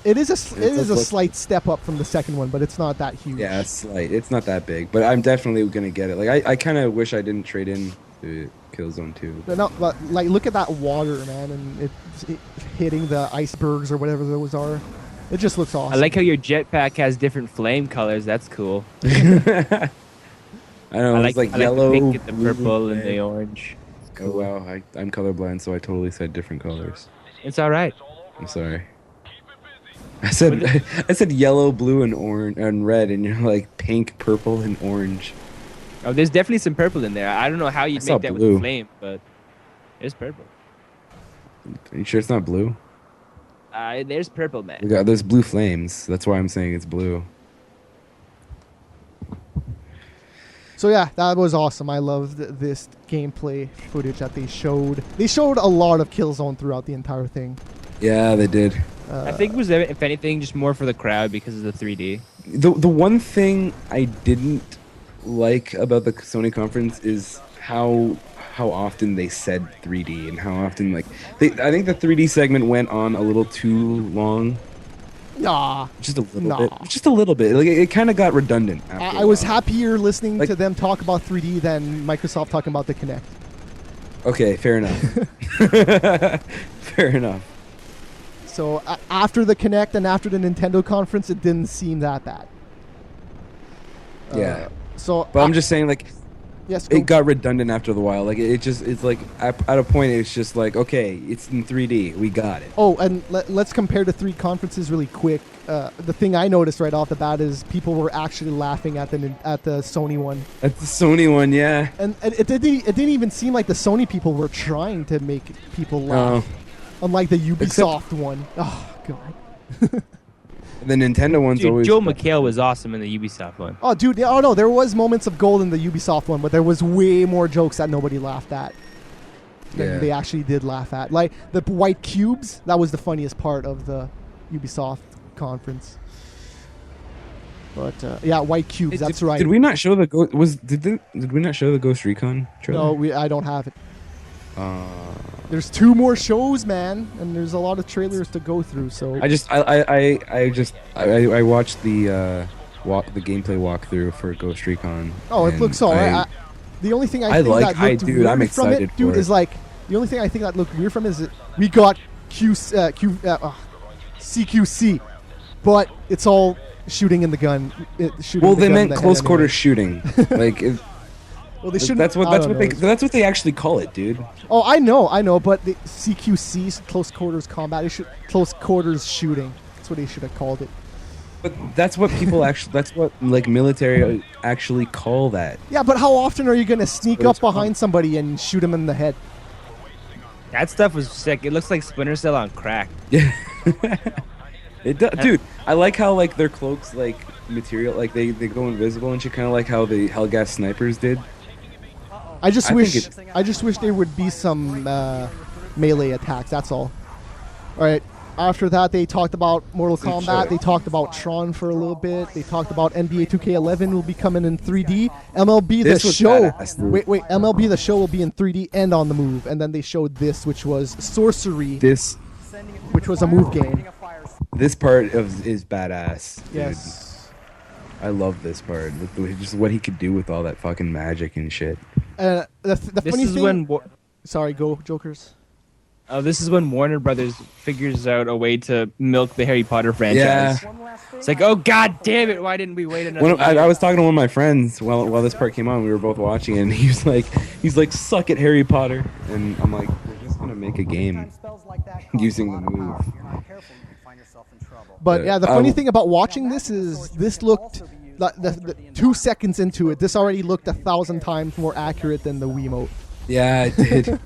It is a does look- slight step up from the second one, but it's not that huge. Yeah, it's slight. It's not that big, but I'm definitely gonna get it. Like I kind of wish I didn't trade in to Killzone 2. But like, look at that water, man, and it hitting the icebergs or whatever those are. It just looks awesome. I like how your jetpack has different flame colors. That's cool. I don't know. I It's like the yellow, pink and the blue, purple and red. the orange. Oh wow, I'm colorblind, so I totally said different colors. It's all right. I'm sorry. I said yellow, blue, and orange and red, and you're like pink, purple, and orange. Oh, there's definitely some purple in there. I don't know how you I saw make that with blue. the flame, but there's purple. Are you sure it's not blue? There's purple, man. There's blue flames. That's why I'm saying it's blue. So yeah, that was awesome. I loved this gameplay footage that they showed. They showed a lot of Killzone throughout the entire thing. Yeah, they did. I think it was, if anything, just more for the crowd because of the 3D. The one thing I didn't like about the Sony conference is how often they said 3D and how often I think the 3D segment went on a little too long. Nah, Just a little Nah. bit. Just a little bit. Like it kind of got redundant. After I a was while. happier listening Like- to them talk about 3D than Microsoft talking about the Kinect. Okay, fair enough. Fair enough. So after the Kinect and after the Nintendo conference, it didn't seem that bad. Yeah. So But I'm just saying, like, Yes, go. it got redundant after the while. Like it's like at a point it's just like, okay, it's in 3D, we got it. Oh, and let's compare the 3 conferences really quick. The thing I noticed right off the bat is people were actually laughing at the Sony one. At the Sony one, yeah. And it didn't even seem like the Sony people were trying to make people laugh. Unlike the Ubisoft one. Oh god. The Nintendo one's Dude, always Joel McHale was awesome in the Ubisoft one. Oh, dude. Oh, no. There was moments of gold in the Ubisoft one, but there was way more jokes that nobody laughed at than they actually did laugh at. Like, the white cubes, that was the funniest part of the Ubisoft conference. But, yeah, white cubes, that's right. Did we not show the did we not show the Ghost Recon trailer? No, I don't have it. There's 2 more shows, man, and there's a lot of trailers to go through. So I watched the gameplay walkthrough for Ghost Recon. Oh, it looks alright. The only thing I think that looked weird I'm from excited it, dude, for is like the only thing I think that looked weird from it is that we got CQC, but it's all shooting in the gun. Well, they meant close quarter shooting, like. Well, they shouldn't. That's what they actually call it, dude. Oh, I know, but the CQC, close quarters combat, close quarters shooting. That's what they should have called it. But that's what people actually. That's what like military actually call that. Yeah, but how often are you gonna sneak up behind somebody and shoot them in the head? That stuff was sick. It looks like Splinter Cell on crack. Yeah. It does, dude. I like how like their cloaks like material like they go invisible and shit, kind of like how the Hellgas snipers did. I just wish there would be some melee attacks. That's all. All right. After that, they talked about Mortal Kombat. They talked about Tron for a little bit. They talked about NBA 2K11 will be coming in 3D. MLB the show. Wait. MLB the show will be in 3D and on the move. And then they showed this, which was Sorcery. Which was a move game. This part is badass. Dude. Yes. I love this part. Just what he could do with all that fucking magic and shit. The funny thing. Sorry, go Jokers. Oh, this is when Warner Brothers figures out a way to milk the Harry Potter franchise. Yeah. It's like, oh god damn it! Why didn't we wait another? I was talking to one of my friends while this part came on. We were both watching it, and he's like, "Suck it, Harry Potter," and I'm like, "We're just gonna make a game using the move." But yeah, the funny thing about watching this is this looked. The 2 seconds into it, this already looked 1,000 times more accurate than the Wiimote. Yeah, it did.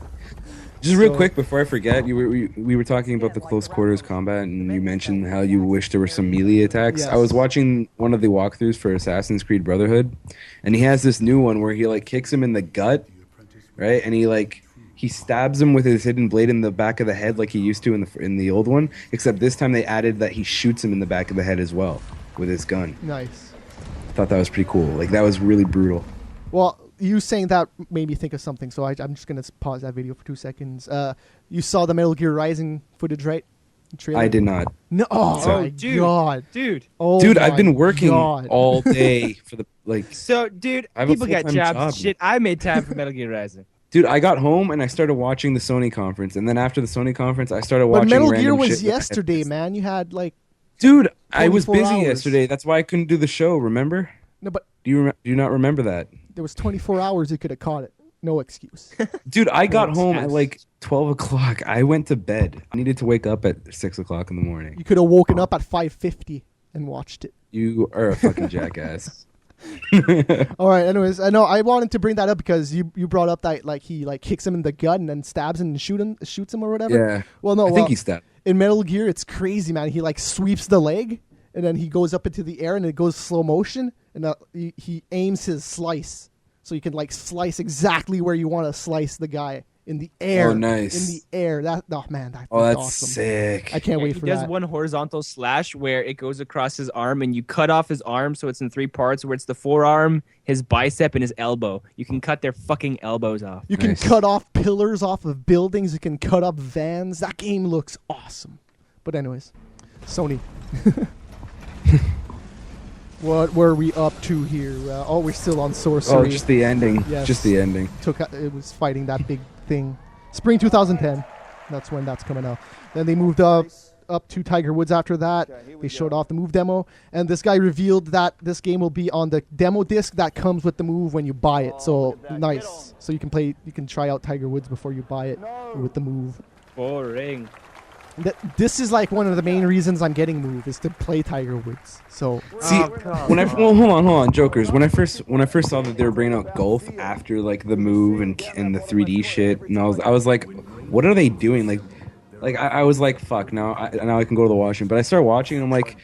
Just real quick before I forget, we were talking about the close quarters combat, and you mentioned how you wish there were some melee attacks. Yes. I was watching one of the walkthroughs for Assassin's Creed Brotherhood, and he has this new one where he like kicks him in the gut, right? And he stabs him with his hidden blade in the back of the head like he used to in the old one, except this time they added that he shoots him in the back of the head as well with his gun. Nice. Thought that was pretty cool. Like that was really brutal. Well, you saying that made me think of something, so I'm just gonna pause that video for 2 seconds. You saw the Metal Gear Rising footage, right? Trailer? I did not. No. Oh my god, dude. Oh dude, my I've been working god. all day for the like. So, dude, I have a people got full-time jobs. job. Shit, I made time for Metal Gear Rising. Dude, I got home and I started watching the Sony conference, and then after the Sony conference, I stared But watching. Metal random Gear was shit yesterday, man. You had like. Dude, I was 24 busy hours. yesterday. That's why I couldn't do the show. Remember? No, but Do you not remember that? there was 24 hours you could have caught it. No excuse. Dude, I got home at like 12 o'clock. I went to bed. I needed to wake up at 6 o'clock in the morning. You could have woken up at 5:50 and watched it. You are a fucking jackass. All right. Anyways, I know I wanted to bring that up because you brought up that like he like kicks him in the gut and then stabs him and shoots him or whatever. Yeah. Well, no. I think he stabbed. In Metal Gear, it's crazy, man. He like sweeps the leg and then he goes up into the air and it goes slow motion and he aims his slice so you can like slice exactly where you want to slice the guy in the air. Oh, nice. In the air. That's that's awesome. sick. I can't wait for that. He does one horizontal slash where it goes across his arm and you cut off his arm so it's in 3 parts where it's the forearm, his bicep, and his elbow. You can cut their fucking elbows off. You can cut off pillars off of buildings. You can cut up vans. That game looks awesome. But anyways, Sony. What were we up to here? We're still on Sorcery. Oh, just the ending. Yes. Just the ending. It was fighting that big thing. Spring 2010. That's when that's coming out. Then they moved up up to Tiger Woods after that. They showed off the Move demo, and this guy revealed that this game will be on the demo disc that comes with the Move when you buy it. So nice. So you can try out Tiger Woods before you buy it with the Move. Boring. This is like one of the main reasons I'm getting Move is to play Tiger Woods. So see, hold on, Jokers. When I first saw that they were bringing out golf after like the Move and the 3D shit, and I was like, what are they doing? Like I was like, fuck. Now I can go to the washroom. But I started watching, and I'm like,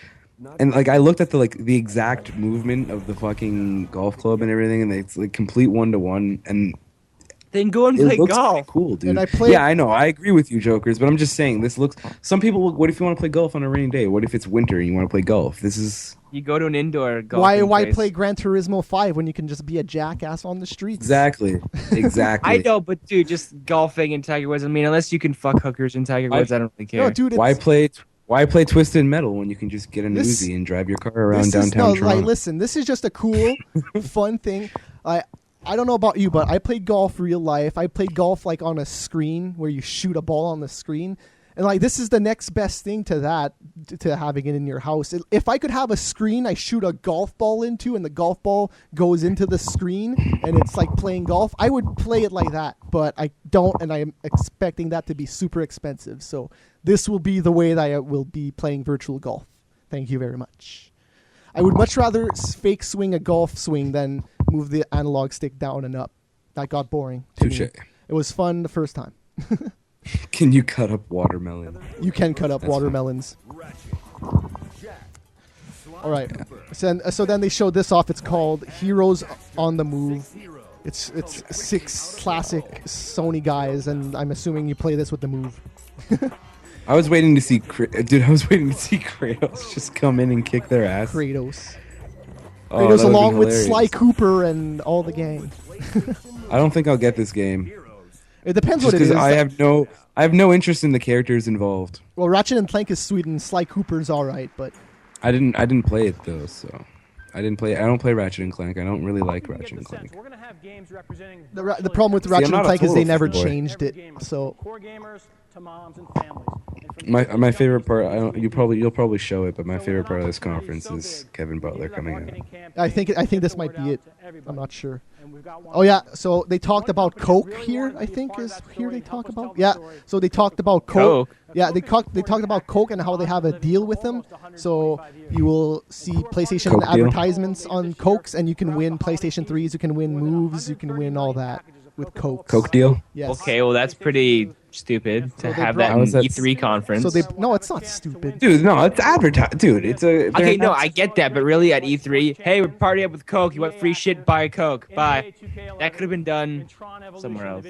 I looked at the exact movement of the fucking golf club and everything, and it's like complete 1-to-1 and. Then go and play golf. Cool, dude. Yeah, I know. I agree with you, Jokers, but I'm just saying this looks. Some people. What if you want to play golf on a rainy day? What if it's winter and you want to play golf? This is. You go to an indoor golf. Why play Gran Turismo 5 when you can just be a jackass on the streets? Exactly. I know, but dude, just golfing in Tiger Woods. I mean, unless you can fuck hookers in Tiger Woods, I don't really care. No, dude. Why play Twisted Metal when you can just get an Uzi and drive your car around downtown Toronto? Listen, this is just a cool, fun thing. I don't know about you, but I played golf real life. I played golf like on a screen where you shoot a ball on the screen. And like this is the next best thing to that, to having it in your house. If I could have a screen I shoot a golf ball into and the golf ball goes into the screen and it's like playing golf, I would play it like that. But I don't, and I'm expecting that to be super expensive. So this will be the way that I will be playing virtual golf. Thank you very much. I would much rather fake swing a golf swing than move the analog stick down and up. That got boring. Touche. It was fun the first time. Can you cut up watermelon? You can cut up watermelons. All right. So then they showed this off. It's called Heroes on the Move. It's 6 classic Sony guys, and I'm assuming you play this with the Move. I was waiting to see Kratos just come in and kick their ass. Kratos That along with Sly Cooper and all the gang. I don't think I'll get this game. It depends just what it is. I have no interest in the characters involved. Well, Ratchet and Clank is sweet and Sly Cooper's all right, but I didn't play it though, so I don't play Ratchet and Clank. I don't really like Ratchet and Clank. The problem with Ratchet and Clank is they never changed it. So my favorite part, you'll probably show it, but my favorite part of this conference is Kevin Butler coming out. I think this might be it. I'm not sure. Oh yeah, so they talked about Coke here. I think is here they talk about. Yeah, so they talked about Coke. Yeah, they talked about Coke and how they have a deal with them. So you will see PlayStation Coke advertisements on Cokes, and you can win PlayStation 3s. You can win moves. You can win all that with Coke. Coke deal. Yes. Okay, well that's pretty stupid to have that in E3 conference. So no, it's not stupid, dude. No, it's advertised, dude. It's a okay. No, I get that, but really at E3, hey, we're partying up with Coke. You want free shit? Buy a Coke. Bye. That could have been done somewhere else,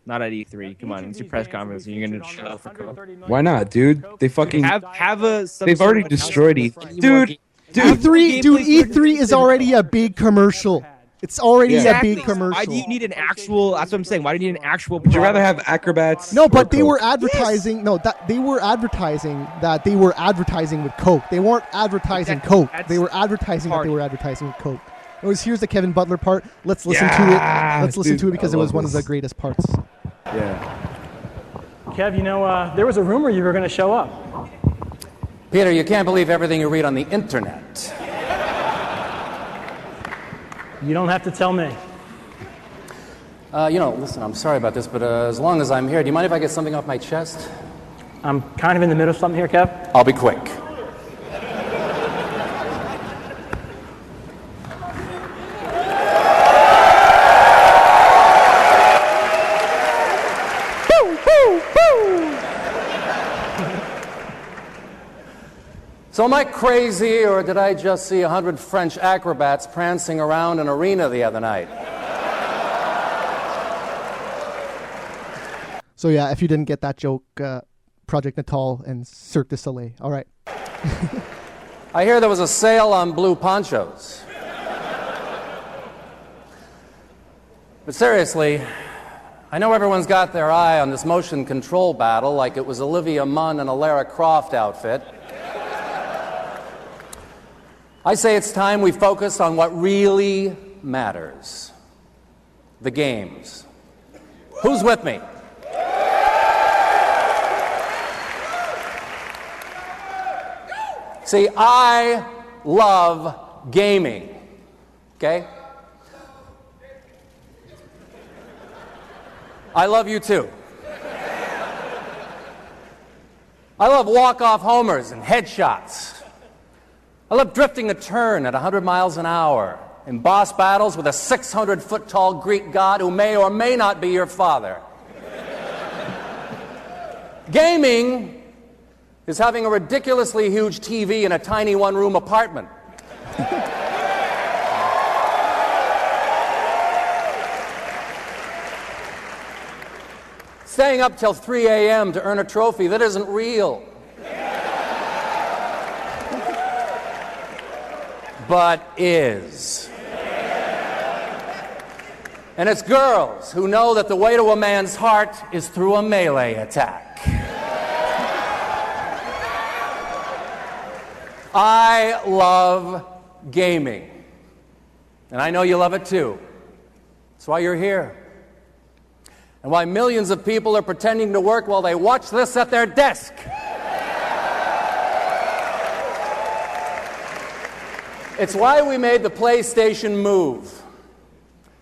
not at E3. Come on, it's your press conference, and you're gonna shut up for Coke. Why not, dude? They fucking have a. They've already destroyed E3, dude. E3 is already a big commercial. It's already a big commercial. Why do you need an actual? That's what I'm saying. Why do you need an actual? Would you rather have acrobats? No, but they were advertising. Yes. No, they were advertising with Coke. They weren't advertising Coke. They were advertising that they were advertising with Coke. Here's the Kevin Butler part. Let's listen to it. Let's listen to it because it was one of the greatest parts. Yeah. Kev, there was a rumor you were going to show up. Peter, you can't believe everything you read on the internet. You don't have to tell me. Listen, I'm sorry about this, but as long as I'm here, do you mind if I get something off my chest? I'm kind of in the middle of something here, Kev. I'll be quick. So am I crazy, or did I just see 100 French acrobats prancing around an arena the other night? So yeah, if you didn't get that joke, Project Natal and Cirque du Soleil. All right. I hear there was a sale on blue ponchos. But seriously, I know everyone's got their eye on this motion control battle like it was Olivia Munn in a Lara Croft outfit. I say it's time we focus on what really matters. The games. Who's with me? See, I love gaming, okay? I love you too. I love walk-off homers and headshots. I love drifting a turn at 100 miles an hour in boss battles with a 600-foot-tall Greek god who may or may not be your father. Gaming is having a ridiculously huge TV in a tiny one-room apartment. Staying up till 3 a.m. to earn a trophy that isn't real. But is. And it's girls who know that the way to a man's heart is through a melee attack. I love gaming. And I know you love it too. That's why you're here. And why millions of people are pretending to work while they watch this at their desk. It's why we made the PlayStation Move.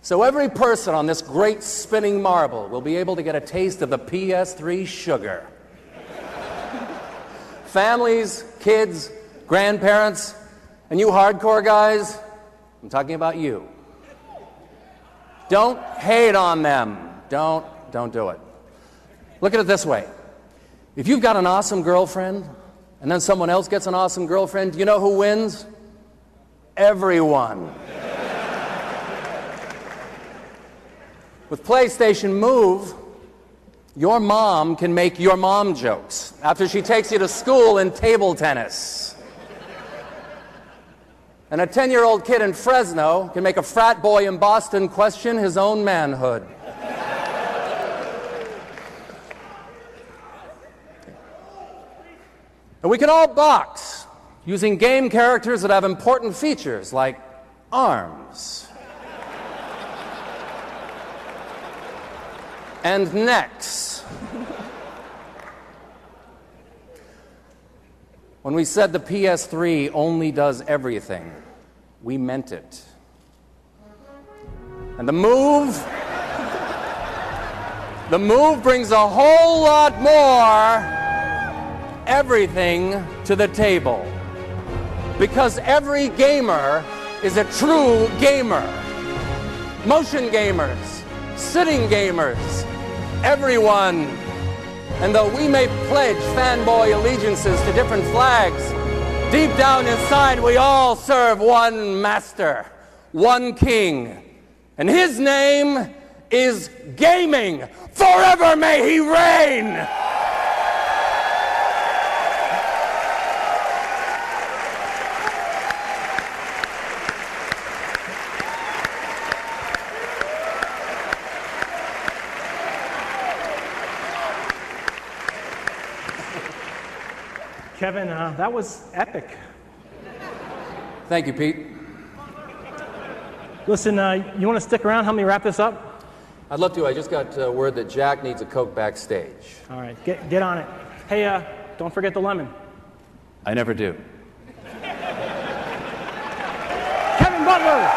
So every person on this great spinning marble will be able to get a taste of the PS3 sugar. Families, kids, grandparents, and you hardcore guys, I'm talking about you. Don't hate on them. Don't do it. Look at it this way. If you've got an awesome girlfriend, and then someone else gets an awesome girlfriend, you know who wins? Everyone. With PlayStation Move, your mom can make your mom jokes after she takes you to school in table tennis. And a 10-year-old kid in Fresno can make a frat boy in Boston question his own manhood. And we can all box using game characters that have important features like arms and necks. When we said the PS3 only does everything, we meant it. And the Move brings a whole lot more everything to the table. Because every gamer is a true gamer. Motion gamers, sitting gamers, everyone. And though we may pledge fanboy allegiances to different flags, deep down inside we all serve one master, one king. And his name is gaming. Forever may he reign! Kevin, that was epic. Thank you, Pete. Listen, you want to stick around? Help me wrap this up? I'd love to. I just got word that Jack needs a Coke backstage. All right, get on it. Hey, don't forget the lemon. I never do. Kevin Butler!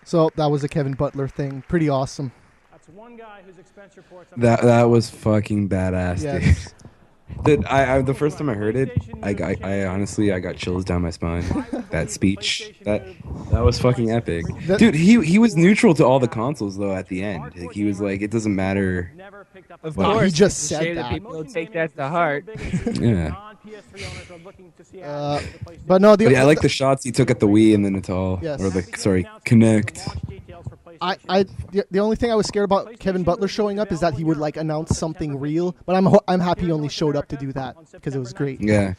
So that was a Kevin Butler thing. Pretty awesome. That's one guy whose expense reports... That was fucking badass, Yes. dude. The first time I heard it, I honestly got chills down my spine. That speech, that was fucking epic, dude. He was neutral to all the consoles though. At the end, like, he was like, it doesn't matter. Of Well, course, he just it's a said shame that. people take that to heart. Yeah. But no, But yeah, I like the shots he took at the Wii and the Natal, Yes. or the Kinect. The only thing I was scared about Kevin Butler showing up is that he would like announce something real. But I'm happy he only showed up to do that because it was great. Yeah.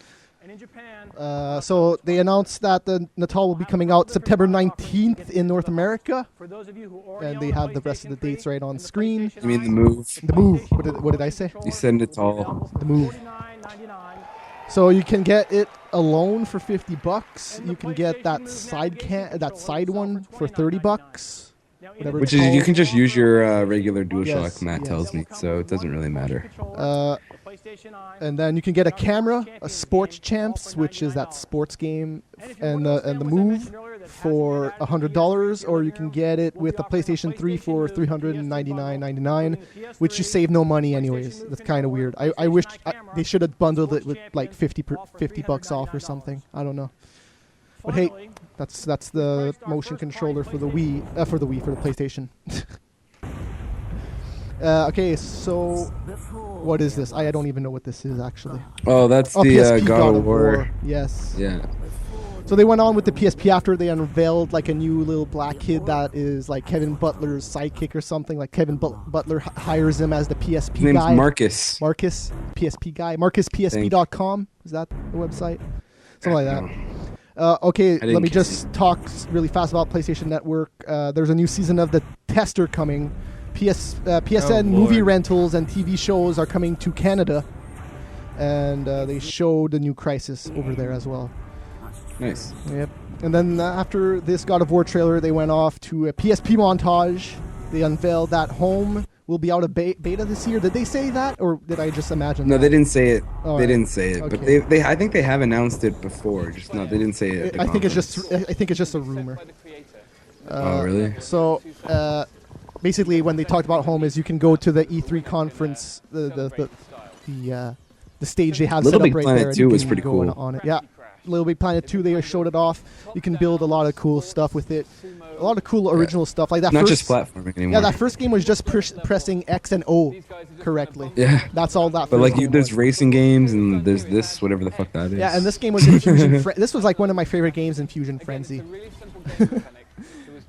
So they announced that the Natal will be coming out September 19th in North America, and they have the rest of the dates right on screen. You mean the Move? The Move. What did I say? You said Natal. The Move. So you can get it alone for $50. You can get that side one for $30. whatever. Which it's is you called. can just use your regular DualShock. Yes, Matt tells me, so it doesn't really matter. And then you can get a camera, a Sports Champs, which is that sports game, and the Move for $100, or you can get it with a PlayStation 3 for $399.99, which you save no money anyways. That's kind of weird. I wish they should have bundled it with like $50 off or something. I don't know. But hey, that's the motion controller for the Wii, for the PlayStation. Okay, so what is this? I don't even know what this is actually. Oh, that's the PSP God of War. Yes. Yeah. So they went on with the PSP after they unveiled like a new little black kid that is like Kevin Butler's sidekick or something. Like Kevin Butler hires him as the PSP His name's guy. Marcus. Marcus, PSP guy. MarcusPSP.com. Is that the website? Something like that. Okay, let me just talk really fast about PlayStation Network. There's a new season of The Tester coming. PSN movie rentals and TV shows are coming to Canada. And they showed the new Crisis over there as well. Nice. Yep. And then after this God of War trailer, they went off to a PSP montage. They unveiled that Home will be out of beta this year. Did they say that, or did I just imagine that? No, they didn't say it. All they right. didn't say it, Okay. but they I think they have announced it before. Just no, they didn't say it. At the I think it's conference. just a rumor. Oh, really? So basically, when they talked about Home, is you can go to the E3 conference, the stage they have Little set up Big right Planet there. and 2 you was can pretty go cool. on it. Yeah. Little Big Planet 2, they showed it off. You can build a lot of cool stuff with it. A lot of cool original stuff like that. Not first, just platforming anymore. Yeah, that first game was just pressing X and O correctly. Yeah. That's all that. But first like, game there's was. racing games and there's this, whatever the fuck that is. Yeah, and this game was in Fusion. This was like one of my favorite games in Fusion Frenzy.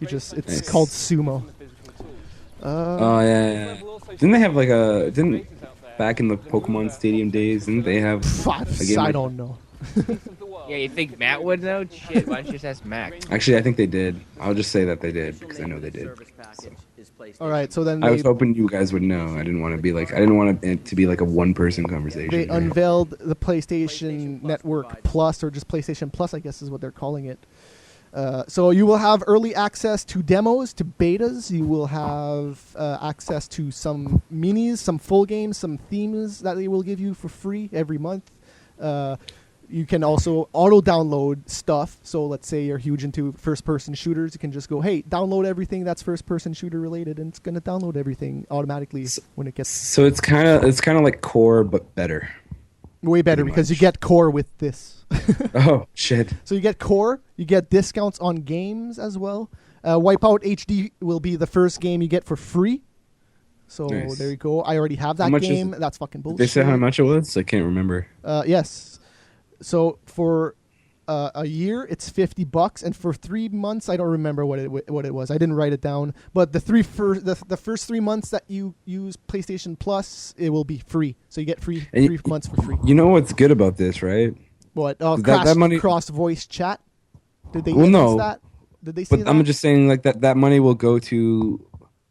It's called Sumo. Oh yeah. Didn't they have like back in the Pokemon Stadium days? Didn't they have a game? I don't know. Yeah, you think Matt would know? Shit, why don't you just ask Mac? Actually, I think they did. I'll just say that they did because I know they did. So. All right, so then I was hoping you guys would know. I didn't want it to be like a one-person conversation. they unveiled the PlayStation Network Plus, or just PlayStation Plus, I guess is what they're calling it. So you will have early access to demos, to betas. You will have access to some minis, some full games, some themes that they will give you for free every month. You can also auto-download stuff. So let's say you're huge into first-person shooters. You can just go, hey, download everything that's first-person shooter related, and it's going to download everything automatically when it gets... So it's kind of like Core, but better. Way better, because you get Core with this. Oh, shit. So you get Core, you get discounts on games as well. Wipeout HD will be the first game you get for free. So Nice. there you go. I already have How that much game. is- That's fucking bullshit. They said how much it was? I can't remember. Yes. So for a year, it's $50, and for 3 months, I don't remember what it was. I didn't write it down. But the first 3 months that you use PlayStation Plus, it will be free. So you get three months for free. You know what's good about this, right? What? That money- Cross voice chat. Did they Well, announce no. that? Did they say But that? I'm just saying, like that money will go to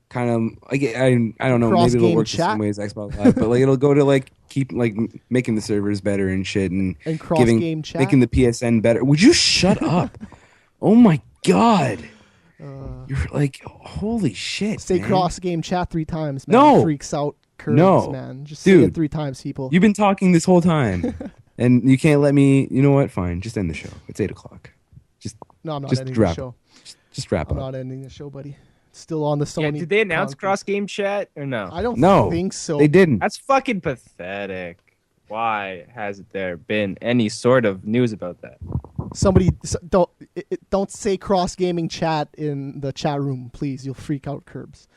kind of like I don't know, maybe it'll Cross-game work chat? the same way as Xbox Live, but like it'll go to like keep like making the servers better and shit and cross-game chat? making the PSN better. Would you shut up? Oh my god. You're like, holy shit. Say man. cross game chat 3 times, man. No. Freaks out curves, No. man. Just say Dude. it 3 times, people. You've been talking this whole time. And you can't let me, you know what? Fine. Just end the show. It's 8:00. No, I'm not just ending the wrap show. Just wrap I'm up. not ending the show, buddy. It's still on the Sony. Yeah, did they announce conference. cross-game chat or no? I don't No, think so. they didn't. That's fucking pathetic. Why hasn't there been any sort of news about that? Don't say cross gaming chat in the chat room, please. You'll freak out, Curbs.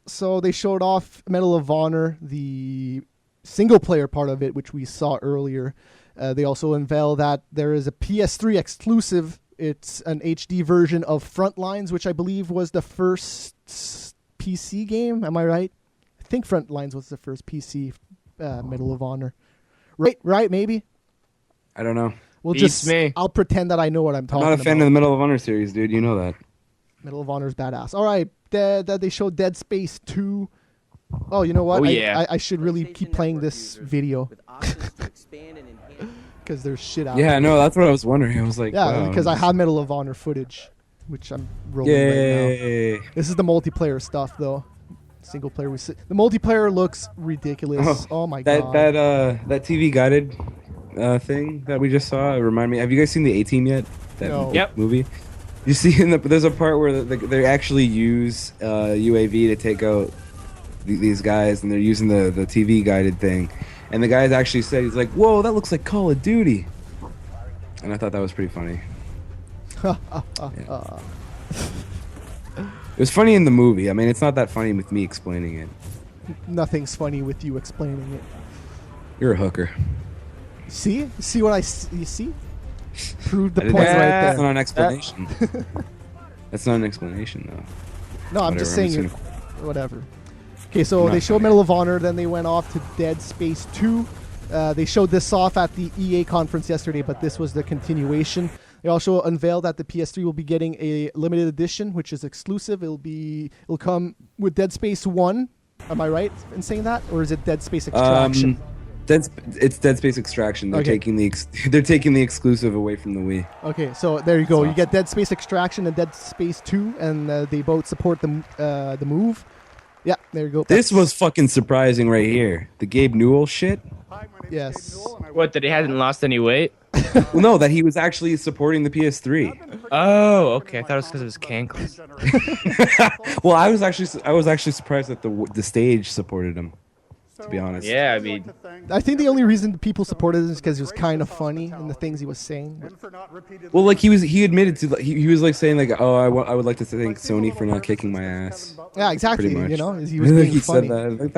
So they showed off Medal of Honor, the single player part of it, which we saw earlier. They also unveil that there is a PS3 exclusive. It's an HD version of Frontlines, which I believe was the first PC game. Am I right? I think Frontlines was the first PC Medal of Honor. Right, maybe. I don't know. We'll Beats just. me. I'll pretend that I know what I'm I'm talking not about. a fan of the Medal of Honor series, dude. You know that. Medal of Honor's badass. All right, they showed Dead Space 2. Oh, you know what? Oh, yeah. I should really keep playing this video because there's shit out. Yeah, there. no, that's what I was wondering. I was like, Yeah, wow. because I have Medal of Honor footage. which I'm rolling right Yay! now. This is the multiplayer stuff, though. Single player, the multiplayer looks ridiculous. Oh my god! That TV guided thing that we just saw. Remind me. Have you guys seen the A-Team yet? That No. movie. You see, there's a part where they actually use UAV to take out these guys, and they're using the TV guided thing. And the guy actually said, he's like, "Whoa, that looks like Call of Duty." And I thought that was pretty funny. Yeah. It was funny in the movie. I mean, it's not that funny with me explaining it. Nothing's funny with you explaining it. You're a hooker. See what you see? Proved the I didn't- point right there. That's not an explanation. That's not an explanation, though. No, I'm just saying. Whatever, Whatever. Okay, so they showed Medal of Honor, then they went off to Dead Space 2. They showed this off at the EA conference yesterday, but this was the continuation. They also unveiled that the PS3 will be getting a limited edition, which is exclusive. It'll come with Dead Space 1. Am I right in saying that, or is it Dead Space Extraction? It's Dead Space Extraction. They're taking the exclusive away from the Wii. Okay, so there you go. You get Dead Space Extraction and Dead Space 2, and they both support the Move. Yeah, there you go. This was fucking surprising right here. The Gabe Newell shit. Yes. What, that he hadn't lost any weight? Well, no, that he was actually supporting the PS3. Oh, okay. I thought it was because of his cankles. Well, I was actually surprised that the stage supported him. To be honest. Yeah, I mean, I think the only reason people supported it is because it was kind of funny and the things he was saying. Well, like he admitted to he was like saying like, oh, I would like to thank Sony for not kicking my ass. Yeah, exactly. Pretty much. You know, he was being he funny. said that.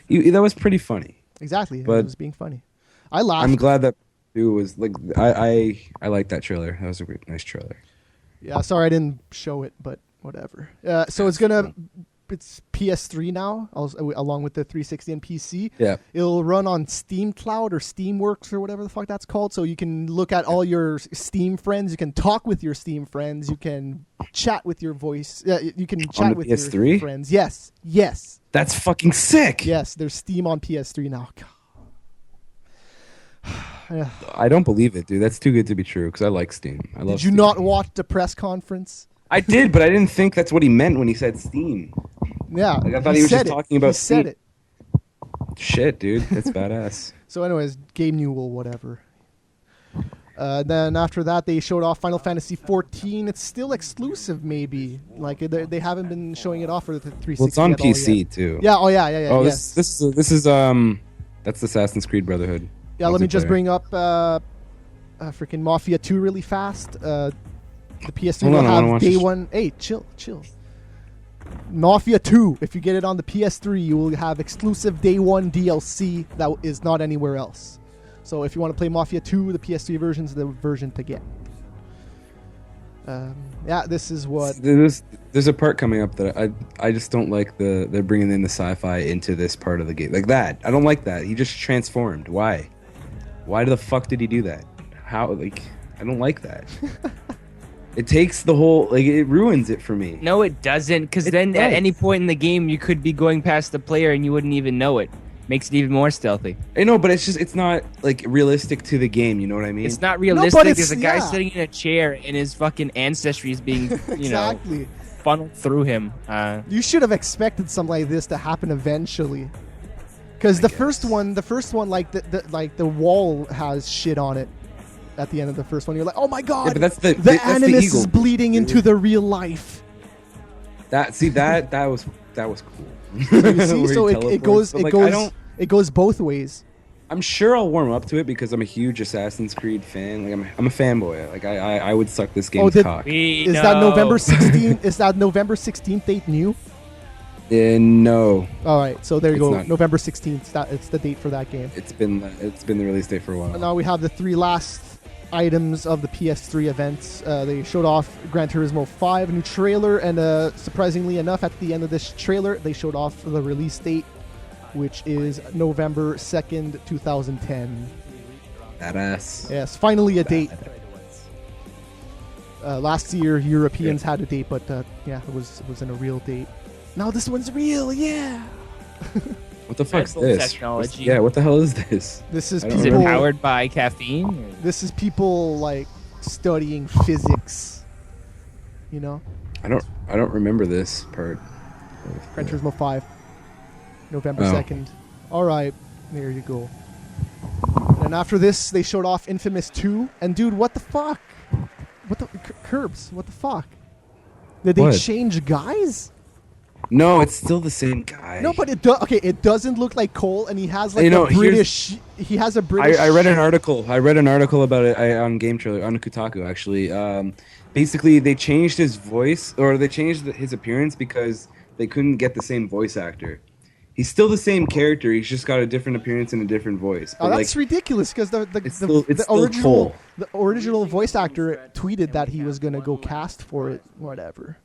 Like, that was pretty funny. Exactly. But it was being funny. I laughed. I'm glad that it was like I like that trailer. That was a nice trailer. Yeah, sorry I didn't show it, but whatever. So it's PS3 now, along with the 360 and PC. Yeah. It'll run on Steam Cloud or Steamworks or whatever the fuck that's called. So you can look at all your Steam friends. You can talk with your Steam friends. You can chat with your voice. You can chat with PS3? your friends. Yes. Yes. That's fucking sick. Yes, there's Steam on PS3 now. I don't believe it, dude. That's too good to be true because I like Steam. I love Did you Steam. not watch the press conference? I did, but I didn't think that's what he meant when he said Steam. Yeah. Like, I thought he was just talking about He said it. Shit, dude. That's badass. So anyways, Gabe Newell, whatever. Then after that, they showed off Final Fantasy 14. It's still exclusive, maybe. Like they haven't been showing it off for the 360. Well, it's on at all PC yet. too. Yeah. Oh yeah. Oh, Yes. this is that's Assassin's Creed Brotherhood. Yeah. Let me just multiplayer. bring up freaking Mafia 2 really fast. The PS3 Hold on, I wanna will watch have day this. one. Hey, chill. Mafia 2. If you get it on the PS3, you will have exclusive day one DLC that is not anywhere else. So if you want to play Mafia 2, the PS3 version is the version to get. Yeah, this is what. There's a part coming up that I just don't like they're bringing in the sci-fi into this part of the game like that. I don't like that. He just transformed. Why the fuck did he do that? How I don't like that. It takes the whole it ruins it for me. No, it doesn't, because then at any point in the game you could be going past the player and you wouldn't even know it. Makes it even more stealthy. I know, but it's not like realistic to the game. You know what I mean? It's not realistic. it's- There's a guy yeah. sitting in a chair and his fucking ancestry is being Exactly. funneled through him. You should have expected something like this to happen eventually. Because the first one, like the wall has shit on it. At the end of the first one, you're like, "Oh my god!" Yeah, but that's the animus eagle. is bleeding into the real life. that was cool. You see, Where so he it teleports. goes But it goes both ways. I'm sure I'll warm up to it because I'm a huge Assassin's Creed fan. Like I'm a fanboy. Like I would suck this game's cock. Is that November 16th? Is that November 16th date new? No. All right, so there you It's go. not. November 16th. It's the date for that game. It's been the release date for a while. And now we have the three last items of the PS3 events. They showed off Gran Turismo 5, a new trailer, and surprisingly enough, at the end of this trailer, they showed off the release date, which is November 2nd, 2010. Badass. Yes, finally a date. Last year, Europeans had a date, but yeah, it wasn't a real date. Now this one's real, yeah. What the fuck's Red Bull this? technology. Yeah, what the hell is this? This is I don't Is people. it know. powered by caffeine? This is people like studying physics. You know. I don't remember this part. Gran Turismo 5, November Oh. 2nd. All right, there you go. And after this, they showed off Infamous 2. And dude, what the fuck? What the Curbs? What the fuck? Did they What? change guys? No, it's still the same guy. No, but it doesn't look like Cole, and he has like You know, a British. He has a British. I read an article. I read an article about it on Game Trailer on Kotaku actually. Basically, they changed his voice, or they changed his appearance because they couldn't get the same voice actor. He's still the same character. He's just got a different appearance and a different voice. Oh, But, that's ridiculous because the still original voice actor tweeted that he was gonna go cast for it. Whatever,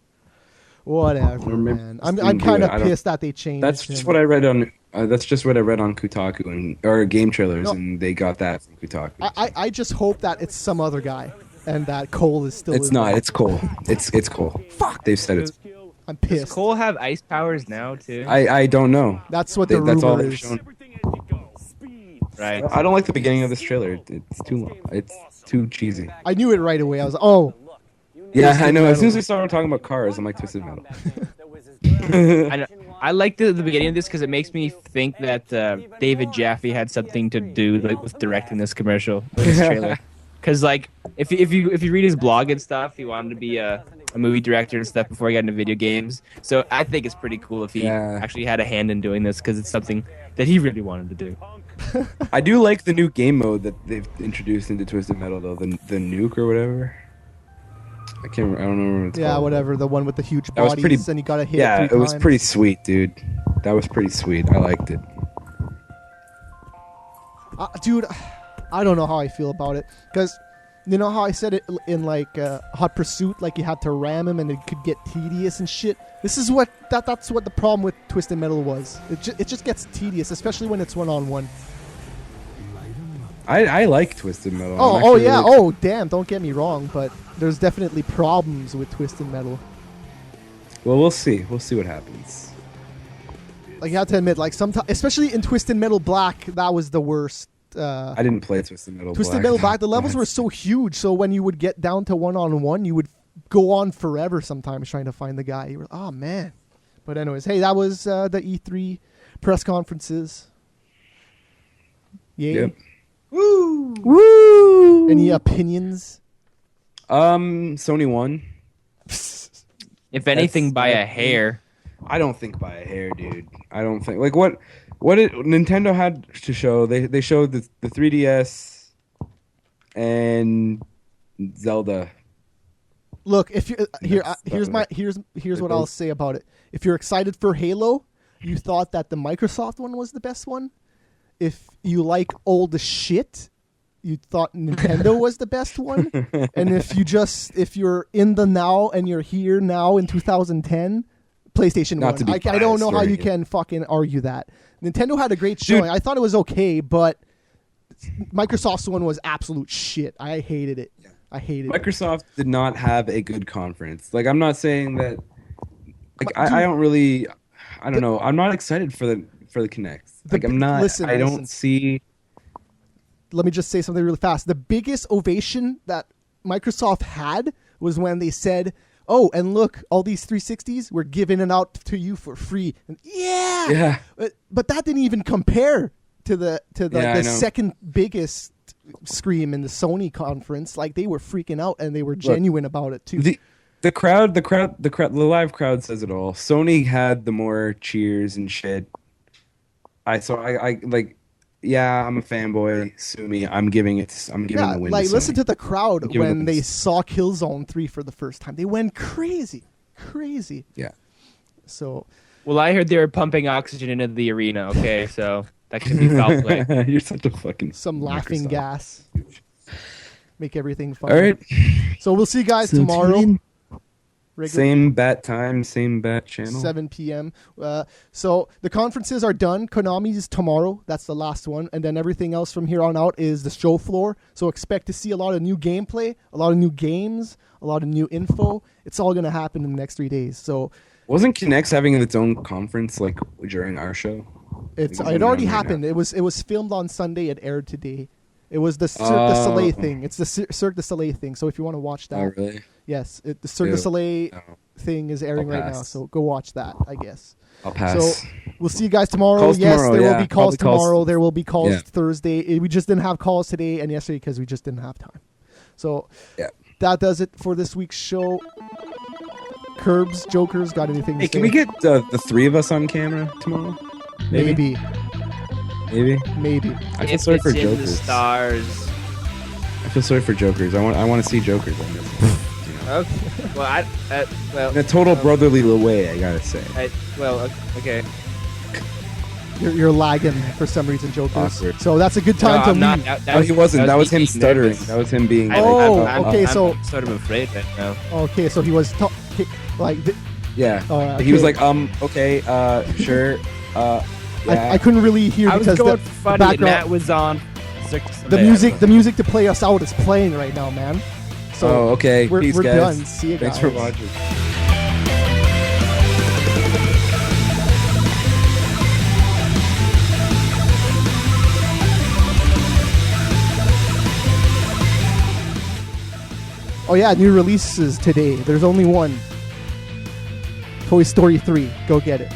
man. I'm kind of pissed that they changed. That's just what I read on. That's just what I read on Kotaku or Game Trailers, and they got that from Kotaku. I just hope that it's some other guy, and that Cole is still. It's not. It's Cole. It's Cole. Fuck. They've said it's. I'm pissed. Does Cole have ice powers now too? I don't know. That's what the That's all rumor they've is. shown. Right. I don't like the beginning of this trailer. It's too long. It's too cheesy. I knew it right away. I was like, oh. Yeah, I know. As soon as we started talking about cars, I'm like Twisted Metal. I like the beginning of this because it makes me think that David Jaffe had something to do with directing this commercial, this trailer. Because like, if you read his blog and stuff, he wanted to be a movie director and stuff before he got into video games. So I think it's pretty cool if he actually had a hand in doing this because it's something that he really wanted to do. I do like the new game mode that they've introduced into Twisted Metal, though. The nuke or whatever. I don't know what it's called. Yeah, whatever. The one with the huge That was bodies, pretty, and you gotta hit. Yeah, it it 3 was times. pretty sweet, dude. That was pretty sweet. I liked it. Dude, I don't know how I feel about it because you know how I said it in like Hot Pursuit, like you had to ram him and it could get tedious and shit. This is what that's what the problem with Twisted Metal was. It just gets tedious, especially when it's 1-on-1. I like Twisted Metal. Oh yeah. Oh damn! Don't get me wrong, but there's definitely problems with Twisted Metal. Well, we'll see. We'll see what happens. Like you have to admit, like sometimes, especially in Twisted Metal Black, that was the worst. I didn't play Twisted Metal. Twisted Metal Black. The levels were so huge, so when you would get down to 1-on-1, you would go on forever sometimes trying to find the guy. You were, oh man. But anyways, hey, that was the E3 press conferences. Yay. Yep. Woo! Woo! Any opinions? Sony won. If anything, by a hair. I don't think by a hair, dude. I don't think what Nintendo had to show. They showed the 3DS and Zelda. Look, if you here's what I'll say about it. If you're excited for Halo, you thought that the Microsoft one was the best one. If you like old shit, you thought Nintendo was the best one. And if you're in the now and you're here now in 2010, PlayStation Not to won. be I don't know how you biased, can fucking argue that. Nintendo had a great showing. Dude. I thought it was okay, but Microsoft's one was absolute shit. I hated it. I hated it. Microsoft did not have a good conference. Like, I'm not saying that. Like, I don't really. I don't know. I'm not excited for the Kinect. Like, I'm not. I don't see. Let me just say something really fast. The biggest ovation that Microsoft had was when they said, "Oh, and look, all these 360s, we're giving it out to you for free." And yeah. But that didn't even compare to the second biggest scream in the Sony conference. Like, they were freaking out and they were genuine about it too. The live crowd says it all. Sony had the more cheers and shit. I like. Yeah, I'm a fanboy. Sue me. I'm giving the win. Like, to listen Sony. to the crowd when they the saw Killzone 3 for the first time. They went crazy. Yeah. So. Well, I heard they were pumping oxygen into the arena. Okay, so that could be foul play. You're such a fucking. Some laughing Microsoft. gas. Make everything fun. All right. So we'll see you guys tomorrow. Same bat time, same bat channel. 7 p.m. So the conferences are done. Konami's tomorrow. That's the last one. And then everything else from here on out is the show floor. So expect to see a lot of new gameplay, a lot of new games, a lot of new info. It's all going to happen in the next 3 days. So wasn't Kinect's having its own conference like during our show? it already happened. It was filmed on Sunday. It aired today. It was the Cirque du Soleil Oh. thing. It's the Cirque du Soleil thing. So if you want to watch that, Oh, really? yes, the Cirque du Ew. Soleil No. thing is airing I'll right now. pass. So go watch that, I guess. I'll pass. So we'll see you guys tomorrow. Calls Yes, tomorrow, there will yeah. be calls Probably calls- tomorrow. There will be calls Yeah. Thursday. We just didn't have calls today and yesterday because we just didn't have time. So Yeah. that does it for this week's show. Curbs, Jokers, got anything Hey, to can say? we get the three of us on camera tomorrow? Maybe. Maybe. I feel If sorry it's for in the Jokers. stars. I feel sorry for Jokers. I want to see Jokers on this. Okay. Well, well. In a total brotherly way, I gotta say. Okay. You're lagging for some reason, Jokers. Awkward. So that's a good time No, to I'm not. leave. No, he wasn't. That was him me stuttering. nervous. That was him being. Okay, so- I'm sort of afraid right now. Okay, so he was Yeah. Oh, He was okay. like, okay, sure, yeah. I couldn't really hear I was because going the for funny, and background, that was on. the music to play us out is playing right now, man. So Oh, okay. we're, Peace, we're guys. done. See you Thanks guys. for watching. Oh yeah, new releases today. There's only one. Toy Story 3. Go get it.